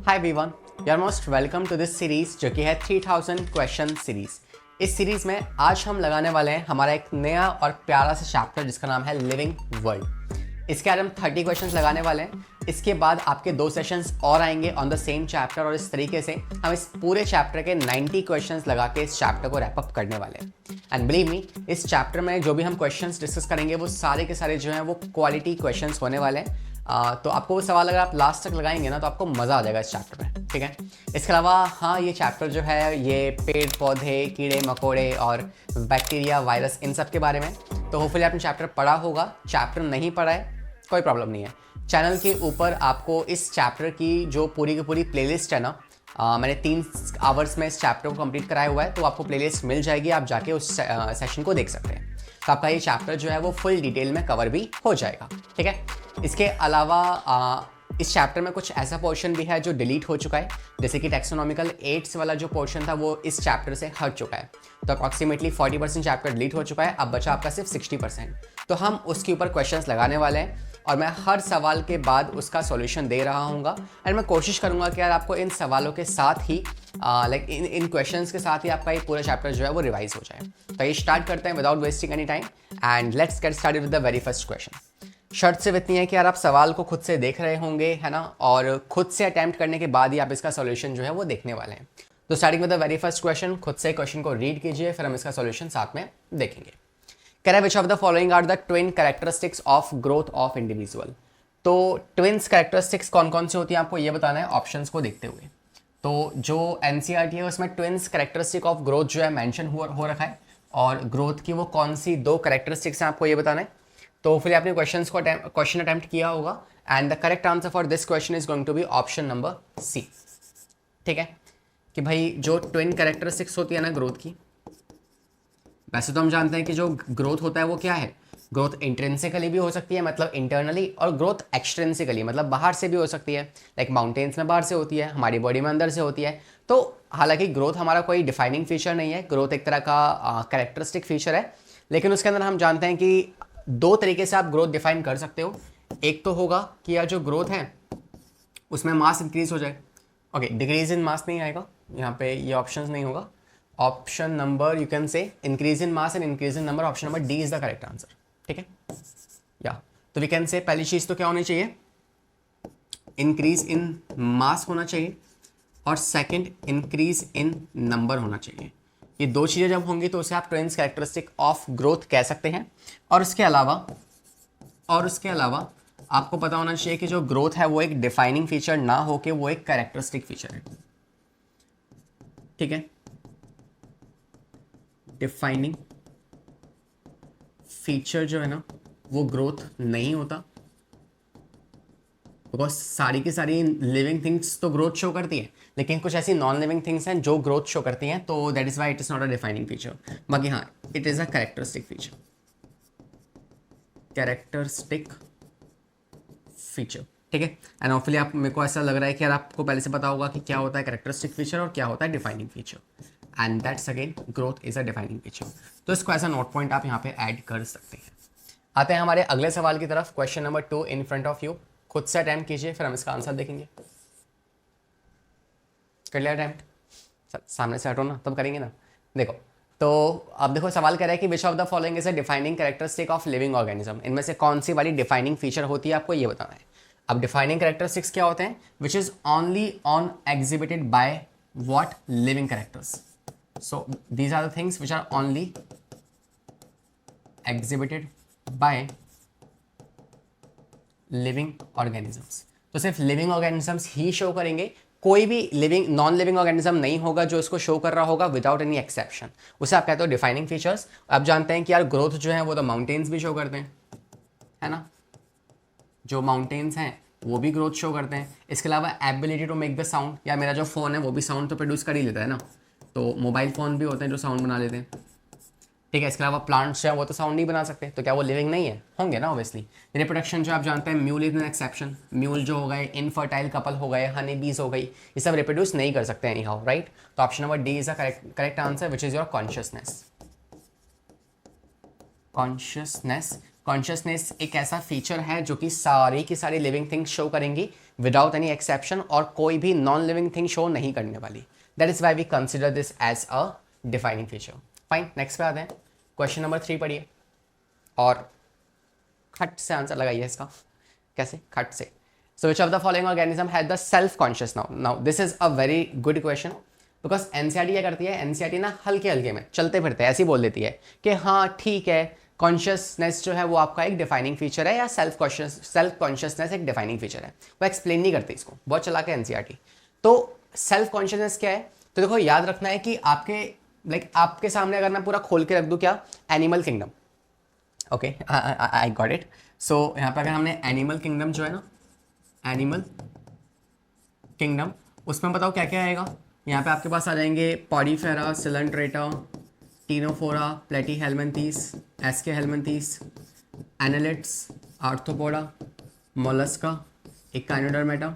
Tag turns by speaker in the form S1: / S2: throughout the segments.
S1: Hi everyone, you are most welcome to this series जो कि है 3000 क्वेश्चन सीरीज। इस सीरीज में आज हम लगाने वाले हैं हमारा एक नया और प्यारा सा चैप्टर जिसका नाम है लिविंग वर्ल्ड। इसके बाद हम 30 क्वेश्चंस लगाने वाले हैं। इसके बाद आपके 2 सेशंस और आएंगे ऑन द सेम चैप्टर और इस तरीके से हम इस पूरे चैप्टर के 90 क्वेश्चंस लगा के इस चैप्टर को रैप अप करने वाले हैं। एंड बिलीव मी, इस चैप्टर में जो भी हम क्वेश्चंस डिस्कस करेंगे वो सारे के सारे जो हैं वो क्वालिटी क्वेश्चंस होने वाले हैं। तो आपको वो सवाल अगर आप लास्ट तक लगाएंगे ना तो आपको मज़ा आ जाएगा इस चैप्टर में, ठीक है। इसके अलावा हाँ, ये चैप्टर जो है ये पेड़ पौधे, कीड़े मकोड़े और बैक्टीरिया, वायरस, इन सब के बारे में। तो होपफुली आपने चैप्टर पढ़ा होगा। चैप्टर नहीं पढ़ा है कोई प्रॉब्लम नहीं है। चैनल के ऊपर आपको इस चैप्टर की जो पूरी की पूरी प्लेलिस्ट है ना, मैंने 3 आवर्स में इस चैप्टर को कंप्लीट कराया हुआ है, तो आपको प्लेलिस्ट मिल जाएगी। आप जाके उस सेशन को देख सकते हैं। तो आपका ये चैप्टर जो है वो फुल डिटेल में कवर भी हो जाएगा, ठीक है। इसके अलावा इस चैप्टर में कुछ ऐसा पोर्शन भी है जो डिलीट हो चुका है, जैसे कि टैक्सोनॉमिकल एड्स वाला जो पोर्शन था वो इस चैप्टर से हट चुका है। तो अप्रॉक्सीमेटली 40% चैप्टर डिलीट हो चुका है, अब बचा आपका सिर्फ 60%। तो हम उसके ऊपर क्वेश्चंस लगाने वाले हैं और मैं हर सवाल के बाद उसका सॉल्यूशन दे रहा हूँगा। एंड मैं कोशिश करूँगा कि यार आपको इन सवालों के साथ ही इन क्वेश्चंस के साथ ही आपका ये पूरा चैप्टर जो है वो रिवाइज हो जाए। तो ये स्टार्ट करते हैं without wasting any time and let's get started with the very first question. शर्त सिर्फ इतनी है कि यार आप सवाल को खुद से देख रहे होंगे, है ना, और खुद से अटैम्प्ट करने के बाद ही आप इसका सॉल्यूशन जो है वो देखने वाले हैं। तो starting with the very first question, खुद से क्वेश्चन को रीड कीजिए, फिर हम इसका सॉल्यूशन साथ में देखेंगे। कह रहा है which of the following are the twin characteristics of growth of individual. तो ट्विन्स कैरेक्टरिस्टिक्स कौन कौन सी होती है आपको ये बताना है ऑप्शंस को देखते हुए। तो जो एनसीईआरटी है उसमें ट्विन्स कैरेक्टरिस्टिक ऑफ ग्रोथ जो है मेंशन हो रखा है, और ग्रोथ की वो कौन सी 2 कैरेक्टरिस्टिक्स हैं आपको ये बताना है। तो फिर आपने क्वेश्चन अटेम्प्ट किया होगा and the correct answer for this question is going to be option number C, ठीक है। कि भाई जो ट्विन कैरेक्टरिस्टिक्स होती है ना ग्रोथ की, वैसे तो हम जानते हैं कि जो ग्रोथ होता है वो क्या है, ग्रोथ इंट्रिंसिकली भी हो सकती है, मतलब इंटरनली, और ग्रोथ एक्सट्रिंसिकली मतलब बाहर से भी हो सकती है। लाइक माउंटेन्स में बाहर से होती है, हमारी बॉडी में अंदर से होती है। तो हालांकि ग्रोथ हमारा कोई डिफाइनिंग फीचर नहीं है, ग्रोथ एक तरह का कैरेक्टरिस्टिक फीचर है, लेकिन उसके अंदर हम जानते हैं कि 2 तरीके से आप ग्रोथ डिफाइन कर सकते हो। एक तो होगा कि यार जो ग्रोथ है उसमें मास इंक्रीज हो जाए। ओके, डिक्रीज इन मास नहीं आएगा यहाँ पे, ये ऑप्शन नहीं होगा। ऑप्शन नंबर यू कैन से increase in mass and increase in number, option number D is the correct answer, ठीक है। या तो वी कैन से पहली चीज तो क्या होनी चाहिए, इंक्रीज इन मास होना चाहिए, और सेकंड इंक्रीज इन नंबर होना चाहिए। ये 2 चीजें जब होंगी तो उसे आप ट्विन्स कैरेक्टरिस्टिक ऑफ ग्रोथ कह सकते हैं। और उसके अलावा आपको पता होना चाहिए कि जो ग्रोथ है वो एक डिफाइनिंग फीचर ना हो के वो एक कैरेक्टरिस्टिक फीचर है, ठीक है। डिफाइनिंग फीचर जो है ना वो ग्रोथ नहीं होता, बिकॉज सारी की सारी लिविंग थिंग्स तो ग्रोथ शो करती है, लेकिन कुछ ऐसी नॉन लिविंग थिंग्स हैं जो ग्रोथ शो करती हैं, तो that is why it is not a defining feature. बाकी हाँ, it is a characteristic feature, characteristic feature, ठीक है। एंड ऑफली आप, मेरे को ऐसा लग रहा है कि यार आपको पहले से पता होगा कि क्या होता है कैरेक्टरिस्टिक फीचर और क्या होता है defining feature, and that's again growth is a defining feature. तो इसको ऐसा नोट पॉइंट आप यहाँ पे ऐड कर सकते हैं। आते हैं हमारे अगले सवाल की तरफ। Question number 2 in front of you, खुद से अटेम्प्ट कीजिए, फिर हम इसका आंसर देखेंगे। कर लिया अटेम्प्ट, सामने से हटो ना तब करेंगे ना। देखो, तो अब देखो सवाल कह रहा है कि विच of the following is a defining characteristic of living organism. इनमें से कौन सी वाली डिफाइनिंग फीचर होती है आपको ये बताना है। अब डिफाइनिंग कैरेक्टरिस्टिक्स क्या होते हैं, which is only on exhibited by what living characters. So these are the things which are only exhibited by living organisms. तो सिर्फ लिविंग ऑर्गेनिजम्स ही शो करेंगे, कोई भी लिविंग नॉन लिविंग ऑर्गेनिज्म नहीं होगा जो इसको शो कर रहा होगा विदाउट एनी एक्सेप्शन। उसे आप कहते हो डिफाइनिंग फीचर्स। आप जानते हैं कि यार ग्रोथ जो है वो तो माउंटेन्स भी शो करते हैं, है ना, जो माउंटेन्स हैं वो भी ग्रोथ शो करते हैं। इसके अलावा ability to make the sound, या मेरा जो फ़ोन है वो भी साउंड तो प्रोड्यूस कर ही लेता है ना, तो मोबाइल फ़ोन भी होते हैं जो साउंड बना लेते हैं, ठीक है। इसके अलावा प्लांट्स जो है वो तो साउंड नहीं बना सकते, तो क्या वो लिविंग नहीं है, होंगे ना ऑब्वियसली। रिप्रोडक्शन जो आप जानते हैं, mule is an exception, mule जो हो गए, इनफर्टाइल कपल हो गए, हनी बीज हो गई, ये सब रिप्रोड्यूस नहीं कर सकते एनी हाउ, राइट। तो option number D is the correct answer which is your consciousness. Consciousness एक ऐसा फीचर है जो कि सारी की सारी लिविंग थिंग्स शो करेंगी विदाउट एनी एक्सेप्शन, और कोई भी नॉन लिविंग थिंग शो नहीं करने वाली. That is why we consider this as a defining feature. Fine, next पे आते हैं. क्वेश्चन नंबर 3 पढ़िए और खट से आंसर लगाइए इसका. कैसे? खट से. So which of the following organism had the self-conscious now? Now this is a very good question because NCERT क्या करती है, NCERT ना हल्के हल्के में चलते फिरते ऐसे ही बोल देती है कि हाँ ठीक है, कॉन्शियसनेस जो है वो आपका एक डिफाइनिंग फीचर है, या सेल्फ कॉन्शियसनेस एक डिफाइनिंग फीचर है. वो एक्सप्लेन नहीं करती इसको, बहुत चला के NCERT. तो सेल्फ कॉन्शियसनेस क्या है? तो देखो याद रखना है कि आपके सामने अगर मैं पूरा खोल के रख दूँ क्या, animal kingdom. Okay, I got it. So यहाँ पर अगर हमने एनिमल किंगडम जो है ना, एनिमल किंगडम, उसमें बताओ क्या क्या आएगा. यहाँ पे आपके पास आ जाएंगे Porifera, Coelenterata, Ctenophora, Platyhelminthes, Aschelminthes, annelids, Arthropoda, Mollusca, Echinodermata,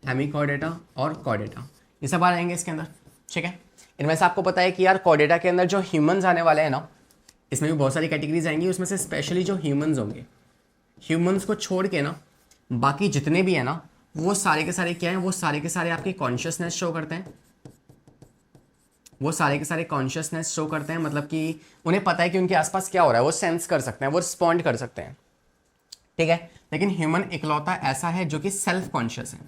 S1: Hemichordata और कॉर्डेटा. ये सब आ जाएंगे इसके अंदर. ठीक है, इनमें से आपको पता है कि यार कॉर्डेटा के अंदर जो ह्यूमंस आने वाले हैं ना, इसमें भी बहुत सारी कैटेगरीज आएंगी. उसमें से स्पेशली जो ह्यूमंस होंगे, ह्यूमंस को छोड़ के ना बाकी जितने भी है ना, वो सारे के सारे क्या हैं, वो सारे के सारे आपकी कॉन्शियसनेस शो करते हैं. वो सारे के सारे कॉन्शियसनेस शो करते हैं, मतलब कि उन्हें पता है कि उनके आसपास क्या हो रहा है, वो सेंस कर सकते हैं, वो रिस्पॉन्ड कर सकते हैं. ठीक है, लेकिन ह्यूमन इकलौता ऐसा है जो कि सेल्फ कॉन्शियस है.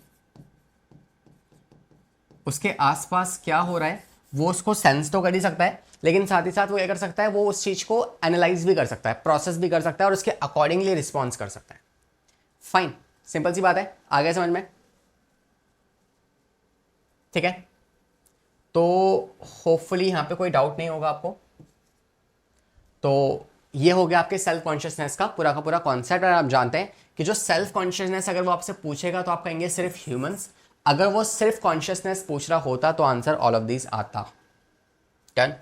S1: उसके आसपास क्या हो रहा है वो उसको सेंस तो कर ही सकता है, लेकिन साथ ही साथ वो क्या कर सकता है, वो उस चीज को एनालाइज भी कर सकता है, प्रोसेस भी कर सकता है और उसके अकॉर्डिंगली रिस्पॉन्स कर सकता है. फाइन, सिंपल सी बात है, आ गया समझ में. ठीक है, तो होपफुली यहां पे कोई डाउट नहीं होगा आपको. तो ये हो गया आपके सेल्फ कॉन्शियसनेस का पूरा कॉन्सेप्ट. और आप जानते हैं कि जो सेल्फ कॉन्शियसनेस अगर वो आपसे पूछेगा तो आप कहेंगे सिर्फ ह्यूमंस. अगर वो सिर्फ कॉन्शियसनेस पूछ रहा होता तो आंसर ऑल ऑफ दीज आता. डन.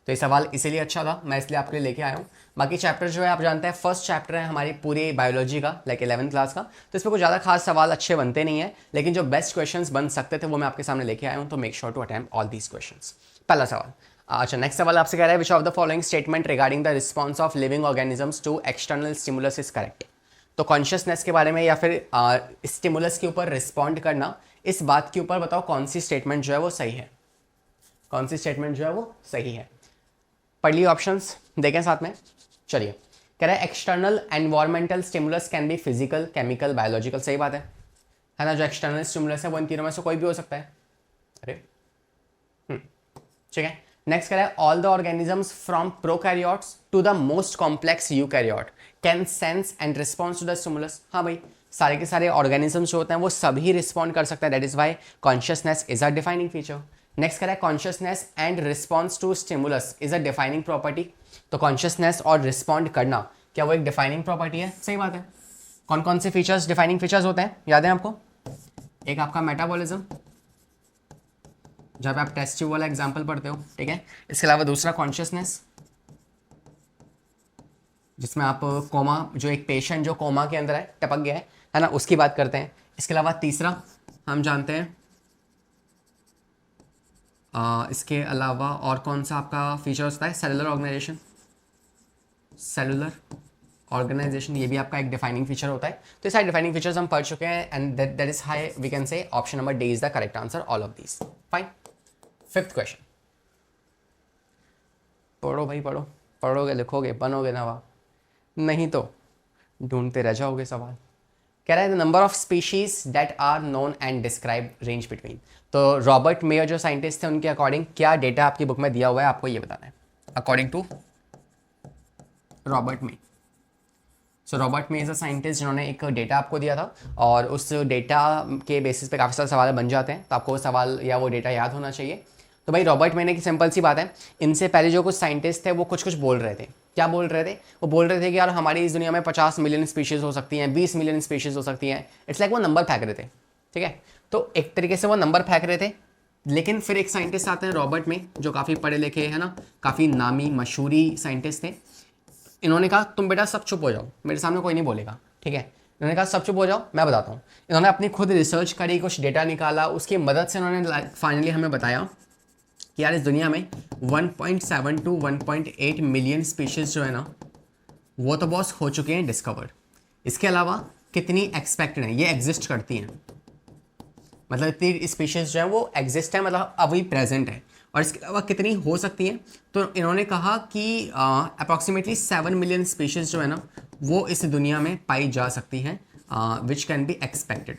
S1: तो ये सवाल इसीलिए अच्छा था, मैं इसलिए आपके लिए लेके आया हूँ. बाकी चैप्टर जो है आप जानते हैं फर्स्ट चैप्टर है हमारी पूरी बायोलॉजी का, लाइक 11th क्लास का. तो इसमें कुछ ज़्यादा खास सवाल अच्छे बनते नहीं है, लेकिन जो बेस्ट क्वेश्चंस बन सकते थे वो मैं आपके सामने लेके आया हूँ. तो make sure to attempt all these questions. पहला सवाल. अच्छा, नेक्स्ट सवाल आपसे कह रहा है which of the following statement regarding the response of living organisms to external stimulus is correct. तो कॉन्शियसनेस के बारे में या फिर स्टिमुलस के ऊपर रिस्पॉन्ड करना, इस बात के ऊपर बताओ कौन सी स्टेटमेंट जो है वो सही है. कौन सी स्टेटमेंट जो है वो सही है. पढ़ लिए ऑप्शंस, देखें साथ में. चलिए, कह रहा है external environmental stimulus can be physical, chemical, biological. सही बात है ना. जो एक्सटर्नल स्टिमुलस है वो इन तीनों में से कोई भी हो सकता है. अरे ठीक है. नेक्स्ट कह रहा है all the organisms from prokaryotes to the most complex eukaryote can sense and response to the stimulus. हाँ भाई, सारे के सारे ऑर्गेनिजम्स जो होते हैं वो सभी रिस्पॉन्ड कर सकते हैं. That is why consciousness is a defining feature. Next कह रहा है consciousness and response to stimulus is a defining property. तो कॉन्शियसनेस और रिस्पॉन्ड करना क्या वो एक डिफाइनिंग प्रॉपर्टी है. सही बात है. कौन कौन से फीचर्स डिफाइनिंग फीचर्स होते हैं याद है आपको. एक आपका मेटाबॉलिज्म, जब आप टेस्ट ट्यूब वाला एग्जाम्पल पढ़ते हो. ठीक है. इसके अलावा दूसरा कॉन्शियसनेस, जिसमें आप कोमा, जो एक पेशेंट जो कोमा के अंदर है, टपक गया है ना, उसकी बात करते हैं. इसके अलावा तीसरा हम जानते हैं इसके अलावा और कौन सा आपका फीचर होता है, सेलुलर ऑर्गेनाइजेशन. सेलुलर ऑर्गेनाइजेशन ये भी आपका एक डिफाइनिंग फीचर होता है. तो ये सारे डिफाइनिंग फीचर्स हम पढ़ चुके हैं and that is why we can say option number D is the correct answer all of these. Fine. Fifth question. पढ़ो भाई पढ़ो, पढ़ोगे लिखोगे बनोगे नवाब, नहीं तो ढूंढते रह जाओगे सवाल. कह रहा है the number of species that are known and describe range between. तो रॉबर्ट मेयर जो साइंटिस्ट थे उनके अकॉर्डिंग क्या डेटा आपकी बुक में दिया हुआ है, आपको ये बताना है. According to Robert May. So Robert May is a scientist जिन्होंने एक डेटा आपको दिया था और उस डेटा के बेसिस पे काफ़ी सारे सवाल बन जाते हैं. तो आपको वो सवाल या वो डेटा याद होना चाहिए. तो भाई रॉबर्ट मे ने की सिंपल सी बात है, इनसे पहले जो कुछ साइंटिस्ट थे वो कुछ बोल रहे थे. क्या बोल रहे थे? वो बोल रहे थे कि यार हमारी इस दुनिया में 50 मिलियन स्पीशीज़ हो सकती हैं, 20 मिलियन स्पीशीज़ हो सकती हैं. इट्स लाइक वो नंबर फेंक रहे थे. ठीक है. तो एक तरीके से वो नंबर फेंक रहे थे. लेकिन फिर एक साइंटिस्ट आते हैं रॉबर्ट मे, जो काफ़ी पढ़े लिखे है ना, काफ़ी नामी मशहूरी साइंटिस्ट थे. इन्होंने कहा तुम बेटा सब चुप हो जाओ, मेरे सामने कोई नहीं बोलेगा. ठीक है. इन्होंने कहा सब चुप हो जाओ, मैं बताता हूँ. इन्होंने अपनी खुद रिसर्च करी, कुछ डेटा निकाला, उसकी मदद से इन्होंने फाइनली हमें बताया कि यार इस दुनिया में 1.7 टू 1.8 मिलियन स्पीशीज़ जो है ना वो तो बॉस हो चुके हैं डिस्कवर्ड. इसके अलावा कितनी एक्सपेक्टेड हैं, ये एग्जिस्ट करती हैं. मतलब इतनी स्पीशीज जो है वो एग्जिस्ट है, मतलब अभी प्रेजेंट है। और इसके अलावा कितनी हो सकती हैं, तो इन्होंने कहा कि अप्रॉक्सीमेटली 7 मिलियन स्पीशीज जो है ना वो इस दुनिया में पाई जा सकती हैं, विच कैन बी एक्सपेक्टेड।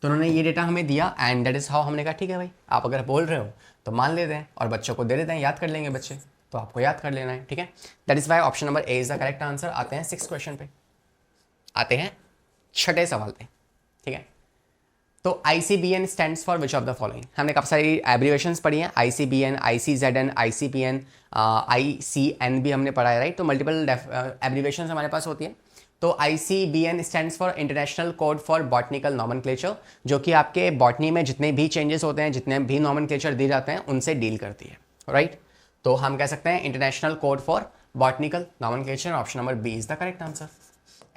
S1: तो उन्होंने ये डेटा हमें दिया एंड दैट इज़ हाउ हमने कहा ठीक है भाई, आप अगर बोल रहे हो तो मान लेते हैं और बच्चों को दे देते हैं, याद कर लेंगे बच्चे, तो आपको याद कर लेना है, ठीक है। That is why option number A is the correct answer. आते हैं 6 क्वेश्चन पे, आते हैं छठे सवाल पे, ठीक है। तो ICBN stands for which of the following. हमने काफ़ी सारी एब्रीवेशंस पढ़ी हैं, ICBN, ICZN, ICPN, ICN भी हमने पढ़ा है, राइट। तो मल्टीपल एब्रीवेशंस हमारे पास होती हैं। तो ICBN stands for international code for botanical nomenclature, जो कि आपके बॉटनी में जितने भी चेंजेस होते हैं, जितने भी नॉमेनक्लेचर दिए जाते हैं, उनसे डील करती है, राइट। तो हम कह सकते हैं international code for botanical nomenclature, option number B is the correct answer.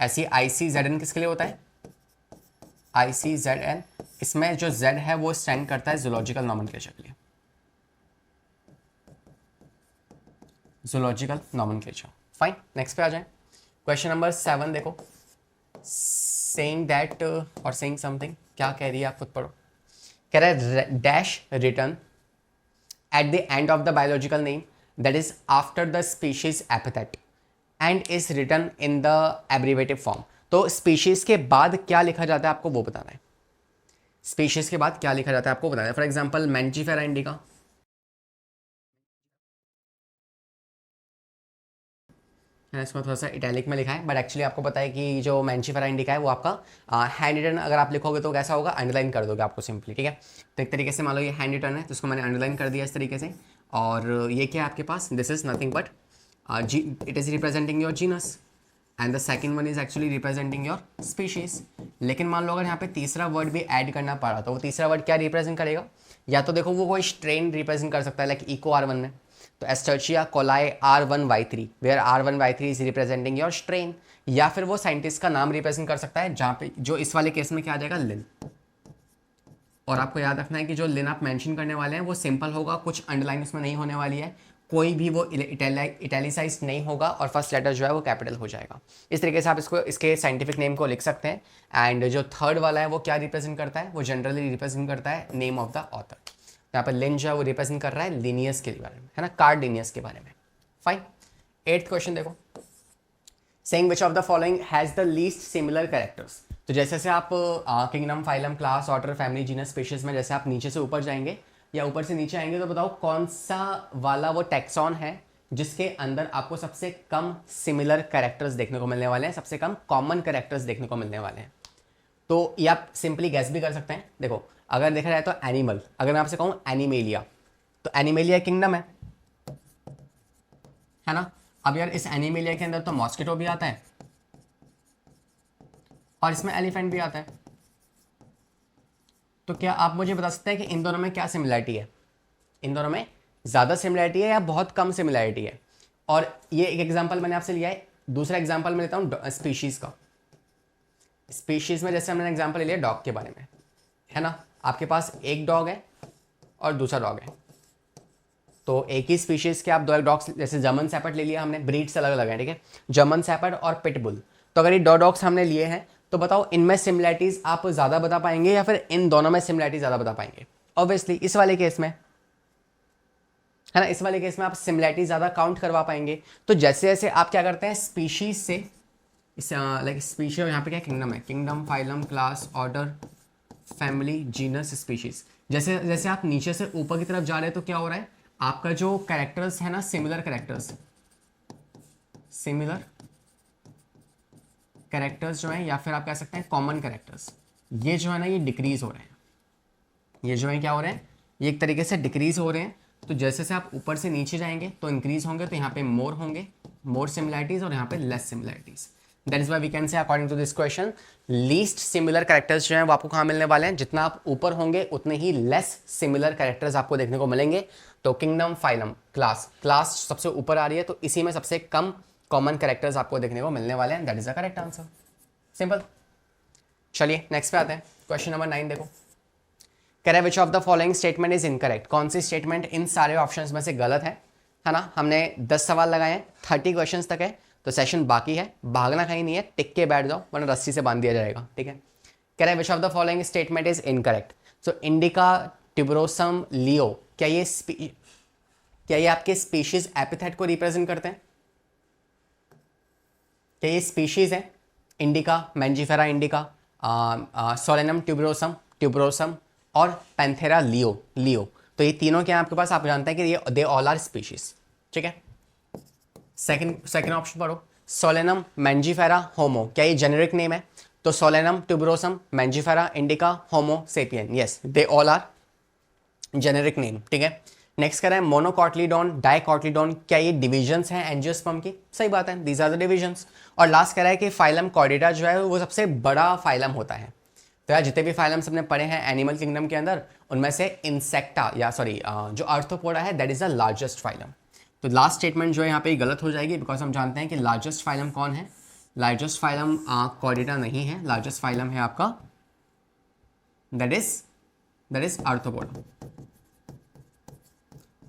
S1: ऐसी ICZN किसके लिए होता है? ICZN, इसमें जो Z है वो स्टैंड करता है जूलॉजिकल नॉमेनक्लेचर के लिए, जूलॉजिकल नॉमेनक्लेचर। फाइन, नेक्स्ट पे आ जाए। क्वेश्चन नंबर 7 देखो, सेइंग दैट और सेइंग समथिंग, क्या कह रही है आप खुद पढ़ो। कह रहा है dash written at the end of the biological name that is after the species epithet and is written in the abbreviative form. तो स्पीशीज के बाद क्या लिखा जाता है आपको वो बताना है। स्पीशीज के बाद क्या लिखा जाता है आपको बताना है। फॉर एग्जांपल मैंजीफेरा इंडिका, इसमें थोड़ा सा इटैलिक में लिखा है, बट एक्चुअली आपको पता है कि जो मैंजीफेरा इंडिका है वो आपका हैंड रिटन अगर आप लिखोगे तो कैसा होगा, अंडरलाइन कर दोगे आपको सिंपली, ठीक है। तो एक तरीके से मान लो ये हैंड रिटन है तो उसको मैंने अंडरलाइन कर दिया इस तरीके से। और ये क्या है आपके पास, this is nothing but it is representing your genus and the second one is actually representing your species. लेकिन मान लो अगर यहाँ पे तीसरा वर्ड भी ऐड करना पड़ा तो वो तीसरा वर्ड क्या रिप्रेजेंट करेगा, या तो देखो वो कोई स्ट्रेन रिप्रेजेंट कर सकता है, लाइक इको R1 में, तो Escherichia coli R1Y3, where R1Y3 is representing your strain. या फिर वो साइंटिस्ट का नाम रिप्रेजेंट कर सकता है, जहाँ पे जो इस वाले केस में क्या आ जाएगा, लिन। और आपको याद रखना है कि जो लिन आप मेंशन करने वाले हैं वो सिंपल होगा, कुछ अंडरलाइन उसमें नहीं होने वाली है, कोई भी वो इटैलिसाइज नहीं होगा और फर्स्ट लेटर जो है वो कैपिटल हो जाएगा। इस तरीके से आप इसको इसके साइंटिफिक नेम को लिख सकते हैं। एंड जो थर्ड वाला है वो क्या रिप्रेजेंट करता है, वो जनरली रिप्रेजेंट करता है नेम ऑफ द ऑथर। यहाँ पर लिन जो है वो रिप्रेजेंट कर रहा है लिनियस के बारे में, है ना, कार्ड लिनियस के बारे में। फाइन, 8th क्वेश्चन देखो, saying which of the following has the least similar characters. तो जैसे जैसे आप kingdom, phylum, class, order, family, genus, species में जैसे आप नीचे से ऊपर जाएंगे या ऊपर से नीचे आएंगे, तो बताओ कौन सा वाला वो टैक्सॉन है जिसके अंदर आपको सबसे कम सिमिलर कैरेक्टर्स देखने को मिलने वाले हैं, सबसे कम कॉमन कैरेक्टर्स देखने को मिलने वाले हैं। तो ये आप सिंपली गैस भी कर सकते हैं। देखो अगर देखा जाए तो एनिमल, अगर मैं आपसे कहूँ एनिमेलिया, तो एनिमेलिया किंगडम है ना। अब यार इस एनिमेलिया के अंदर तो मॉस्किटो भी आता है और इसमें एलिफेंट भी आता है। तो क्या आप मुझे बता सकते हैं कि इन दोनों में क्या सिमिलरिटी है, इन दोनों में ज़्यादा सिमिलरिटी है या बहुत कम सिमिलरिटी है। और ये एक एग्जांपल मैंने आपसे लिया है, दूसरा एग्जांपल मैं लेता हूँ स्पीशीज़ का। स्पीशीज़ में जैसे हमने एग्जांपल ले लिया डॉग के बारे में, है ना। आपके पास एक डॉग है और दूसरा डॉग है, तो एक ही स्पीशीज़ के आप दो डॉग्स, जैसे जर्मन शेपर्ड ले लिया हमने, ब्रीड्स अलग अलग हैं, ठीक है, जर्मन शेपर्ड और पिटबुल। तो अगर ये दो डॉग्स हमने लिए हैं तो बताओ इनमें सिमिलरिटीज़ आप ज़्यादा बता पाएंगे या फिर इन दोनों में सिमिलरिटी ज़्यादा बता पाएंगे। ऑब्वियसली इस वाले केस में, है ना, इस वाले केस में आप सिमिलरिटी ज़्यादा काउंट करवा पाएंगे। तो जैसे जैसे आप क्या करते हैं स्पीशीज से, इस लाइक स्पीशीज, यहाँ पे क्या किंगडम है, kingdom, phylum, class, order, family, genus, species, जैसे जैसे आप नीचे से ऊपर की तरफ जा रहे हैं तो क्या हो रहा है, आपका जो कैरेक्टर्स है ना, सिमिलर कैरेक्टर्स, सिमिलर कैरेक्टर्स जो हैं, या फिर आप कह सकते हैं कॉमन कैरेक्टर्स, ये जो है ना ये डिक्रीज हो रहे हैं, ये जो है क्या हो रहे हैं, ये एक तरीके से डिक्रीज हो रहे हैं। तो जैसे से आप ऊपर से नीचे जाएंगे तो इंक्रीज होंगे, तो यहाँ पे मोर होंगे, मोर सिमिलरिटीज, और यहाँ पे less similarities. That is why we can say according to this question least similar characters जो हैं वो आपको कहाँ मिलने वाले हैं, जितना आप ऊपर होंगे उतने ही लेस सिमिलर कैरेक्टर्स आपको देखने को मिलेंगे। तो किंगडम, फाइलम, क्लास, क्लास सबसे ऊपर आ रही है तो इसी में सबसे कम कॉमन कैरेक्टर्स आपको देखने को मिलने वाले हैं। That is the correct answer, simple. चलिए नेक्स्ट पे आते हैं, क्वेश्चन नंबर 9 देखो, कह रहे विच of the following statement is incorrect. कौन सी स्टेटमेंट इन सारे ऑप्शंस में से गलत है ना। हमने 10 सवाल लगाए हैं, 30 क्वेश्चंस तक है, तो सेशन बाकी है, भागना कहीं नहीं है, टिक के बैठ जाओ वरना रस्सी से बांध दिया जाएगा, ठीक है। कह रहे हैं which of the following statement is incorrect. So indica tuberosum लियो, क्या ये आपके स्पीशीज एपिथेट को रिप्रेजेंट करते हैं? क्या ये स्पीशीज है? Indica, Mangifera indica, Solanum tuberosum और पैंथेरा लियो। तो ये तीनों क्या है आपके पास? आप जानते हैं कि ये दे ऑल आर स्पीशीज। ठीक है, सेकंड ऑप्शन पढ़ो, सोलेनम मैंजीफेरा होमो, क्या ये जेनेरिक नेम है? तो Solanum tuberosum Mangifera indica Homo sapien, yes they all are generic name. ठीक है, नेक्स्ट कह रहा है मोनोकॉटलीडोन डाइकॉटलीडोन, क्या ये डिविजन्स हैं एंजियोस्पर्म की? सही बात है, दीज आर द डिविजन्स। और लास्ट कह रहा है कि फाइलम कॉर्डेटा जो है वो सबसे बड़ा फाइलम होता है। तो यार जितने भी फाइलम्स हमने पढ़े हैं एनिमल किंगडम के अंदर, उनमें से इंसेक्टा या सॉरी जो आर्थ्रोपोडा है that is the largest phylum. तो लास्ट स्टेटमेंट जो है यहाँ पे गलत हो जाएगी, बिकॉज हम जानते हैं कि लार्जेस्ट फाइलम कौन है? लार्जेस्ट फाइलम कॉर्डेटा नहीं है, लार्जेस्ट फाइलम है आपका दैट इज आर्थ्रोपोडा।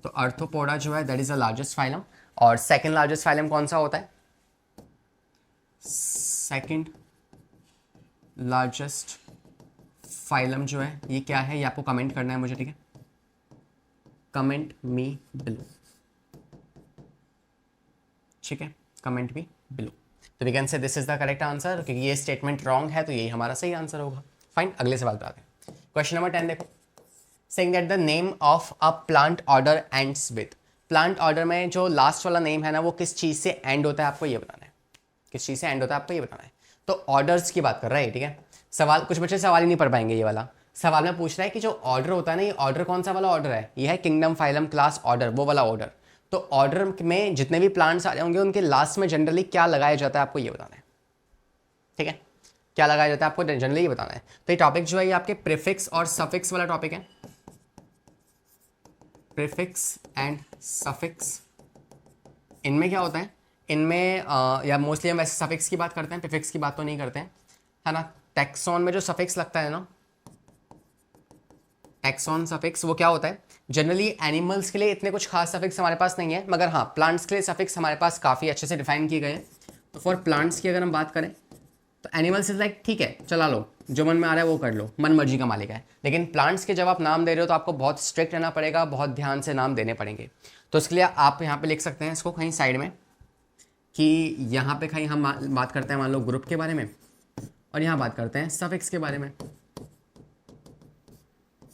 S1: तो आर्थ्रोपोडा जो है that is the largest phylum. और सेकंड लार्जेस्ट फाइलम कौन सा होता है? सेकंड लार्जेस्ट फाइलम जो है ये क्या है, ये आपको कमेंट करना है मुझे। ठीक है, कमेंट मी बिलो। ठीक है, कमेंट मी बिलो। तो we can say this is the correct answer, क्योंकि ये स्टेटमेंट रॉन्ग है तो यही हमारा सही आंसर होगा। फाइन, अगले सवाल पे आते हैं। क्वेश्चन नंबर 10 देखो, saying that the name of a plant order ends with, plant order में जो लास्ट वाला नेम है ना वो किस चीज़ से एंड होता है आपको ये बताना है। किस चीज़ से एंड होता है आपको ये बताना है। तो ऑर्डर्स की बात कर रहा है, ठीक है। सवाल कुछ बच्चे सवाल ही नहीं पढ़ पाएंगे ये वाला सवाल में पूछ रहा है कि जो ऑर्डर होता है ना, ये ऑर्डर कौन सा वाला ऑर्डर है? ये है किंगडम फाइलम क्लास ऑर्डर, वो वाला ऑर्डर। तो ऑर्डर में जितने भी प्लांट्स आ होंगे उनके लास्ट में जनरली क्या लगाया जाता है आपको ये बताना है। ठीक है, क्या लगाया जाता है आपको जनरली ये बताना है। तो ये टॉपिक जो है ये आपके प्रीफिक्स और सफिक्स वाला टॉपिक है। प्रीफिक्स एंड सफिक्स, इनमें क्या होता है? इनमें या मोस्टली हम वैसे सफिक्स की बात करते हैं, प्रीफिक्स की बात तो नहीं करते हैं, है ना। टैक्सॉन में जो सफिक्स लगता है ना, टैक्सॉन सफिक्स, वो क्या होता है? जनरली एनिमल्स के लिए इतने कुछ खास सफिक्स हमारे पास नहीं है, मगर हाँ प्लांट्स के लिए सफिक्स हमारे पास काफ़ी अच्छे से डिफाइन किए गए हैं। तो फॉर प्लांट्स की अगर हम बात करें तो एनिमल्स इज लाइक ठीक है चला लो, जो मन में आ रहा है वो कर लो, मन मर्जी का मालिक है। लेकिन प्लांट्स के जब आप नाम दे रहे हो तो आपको बहुत स्ट्रिक्ट रहना पड़ेगा, बहुत ध्यान से नाम देने पड़ेंगे। तो इसके लिए आप यहाँ पे लिख सकते हैं इसको कहीं साइड में कि यहाँ पे कहीं हम बात करते हैं मान लो ग्रुप के बारे में, और यहाँ बात करते हैं सफिक्स के बारे में।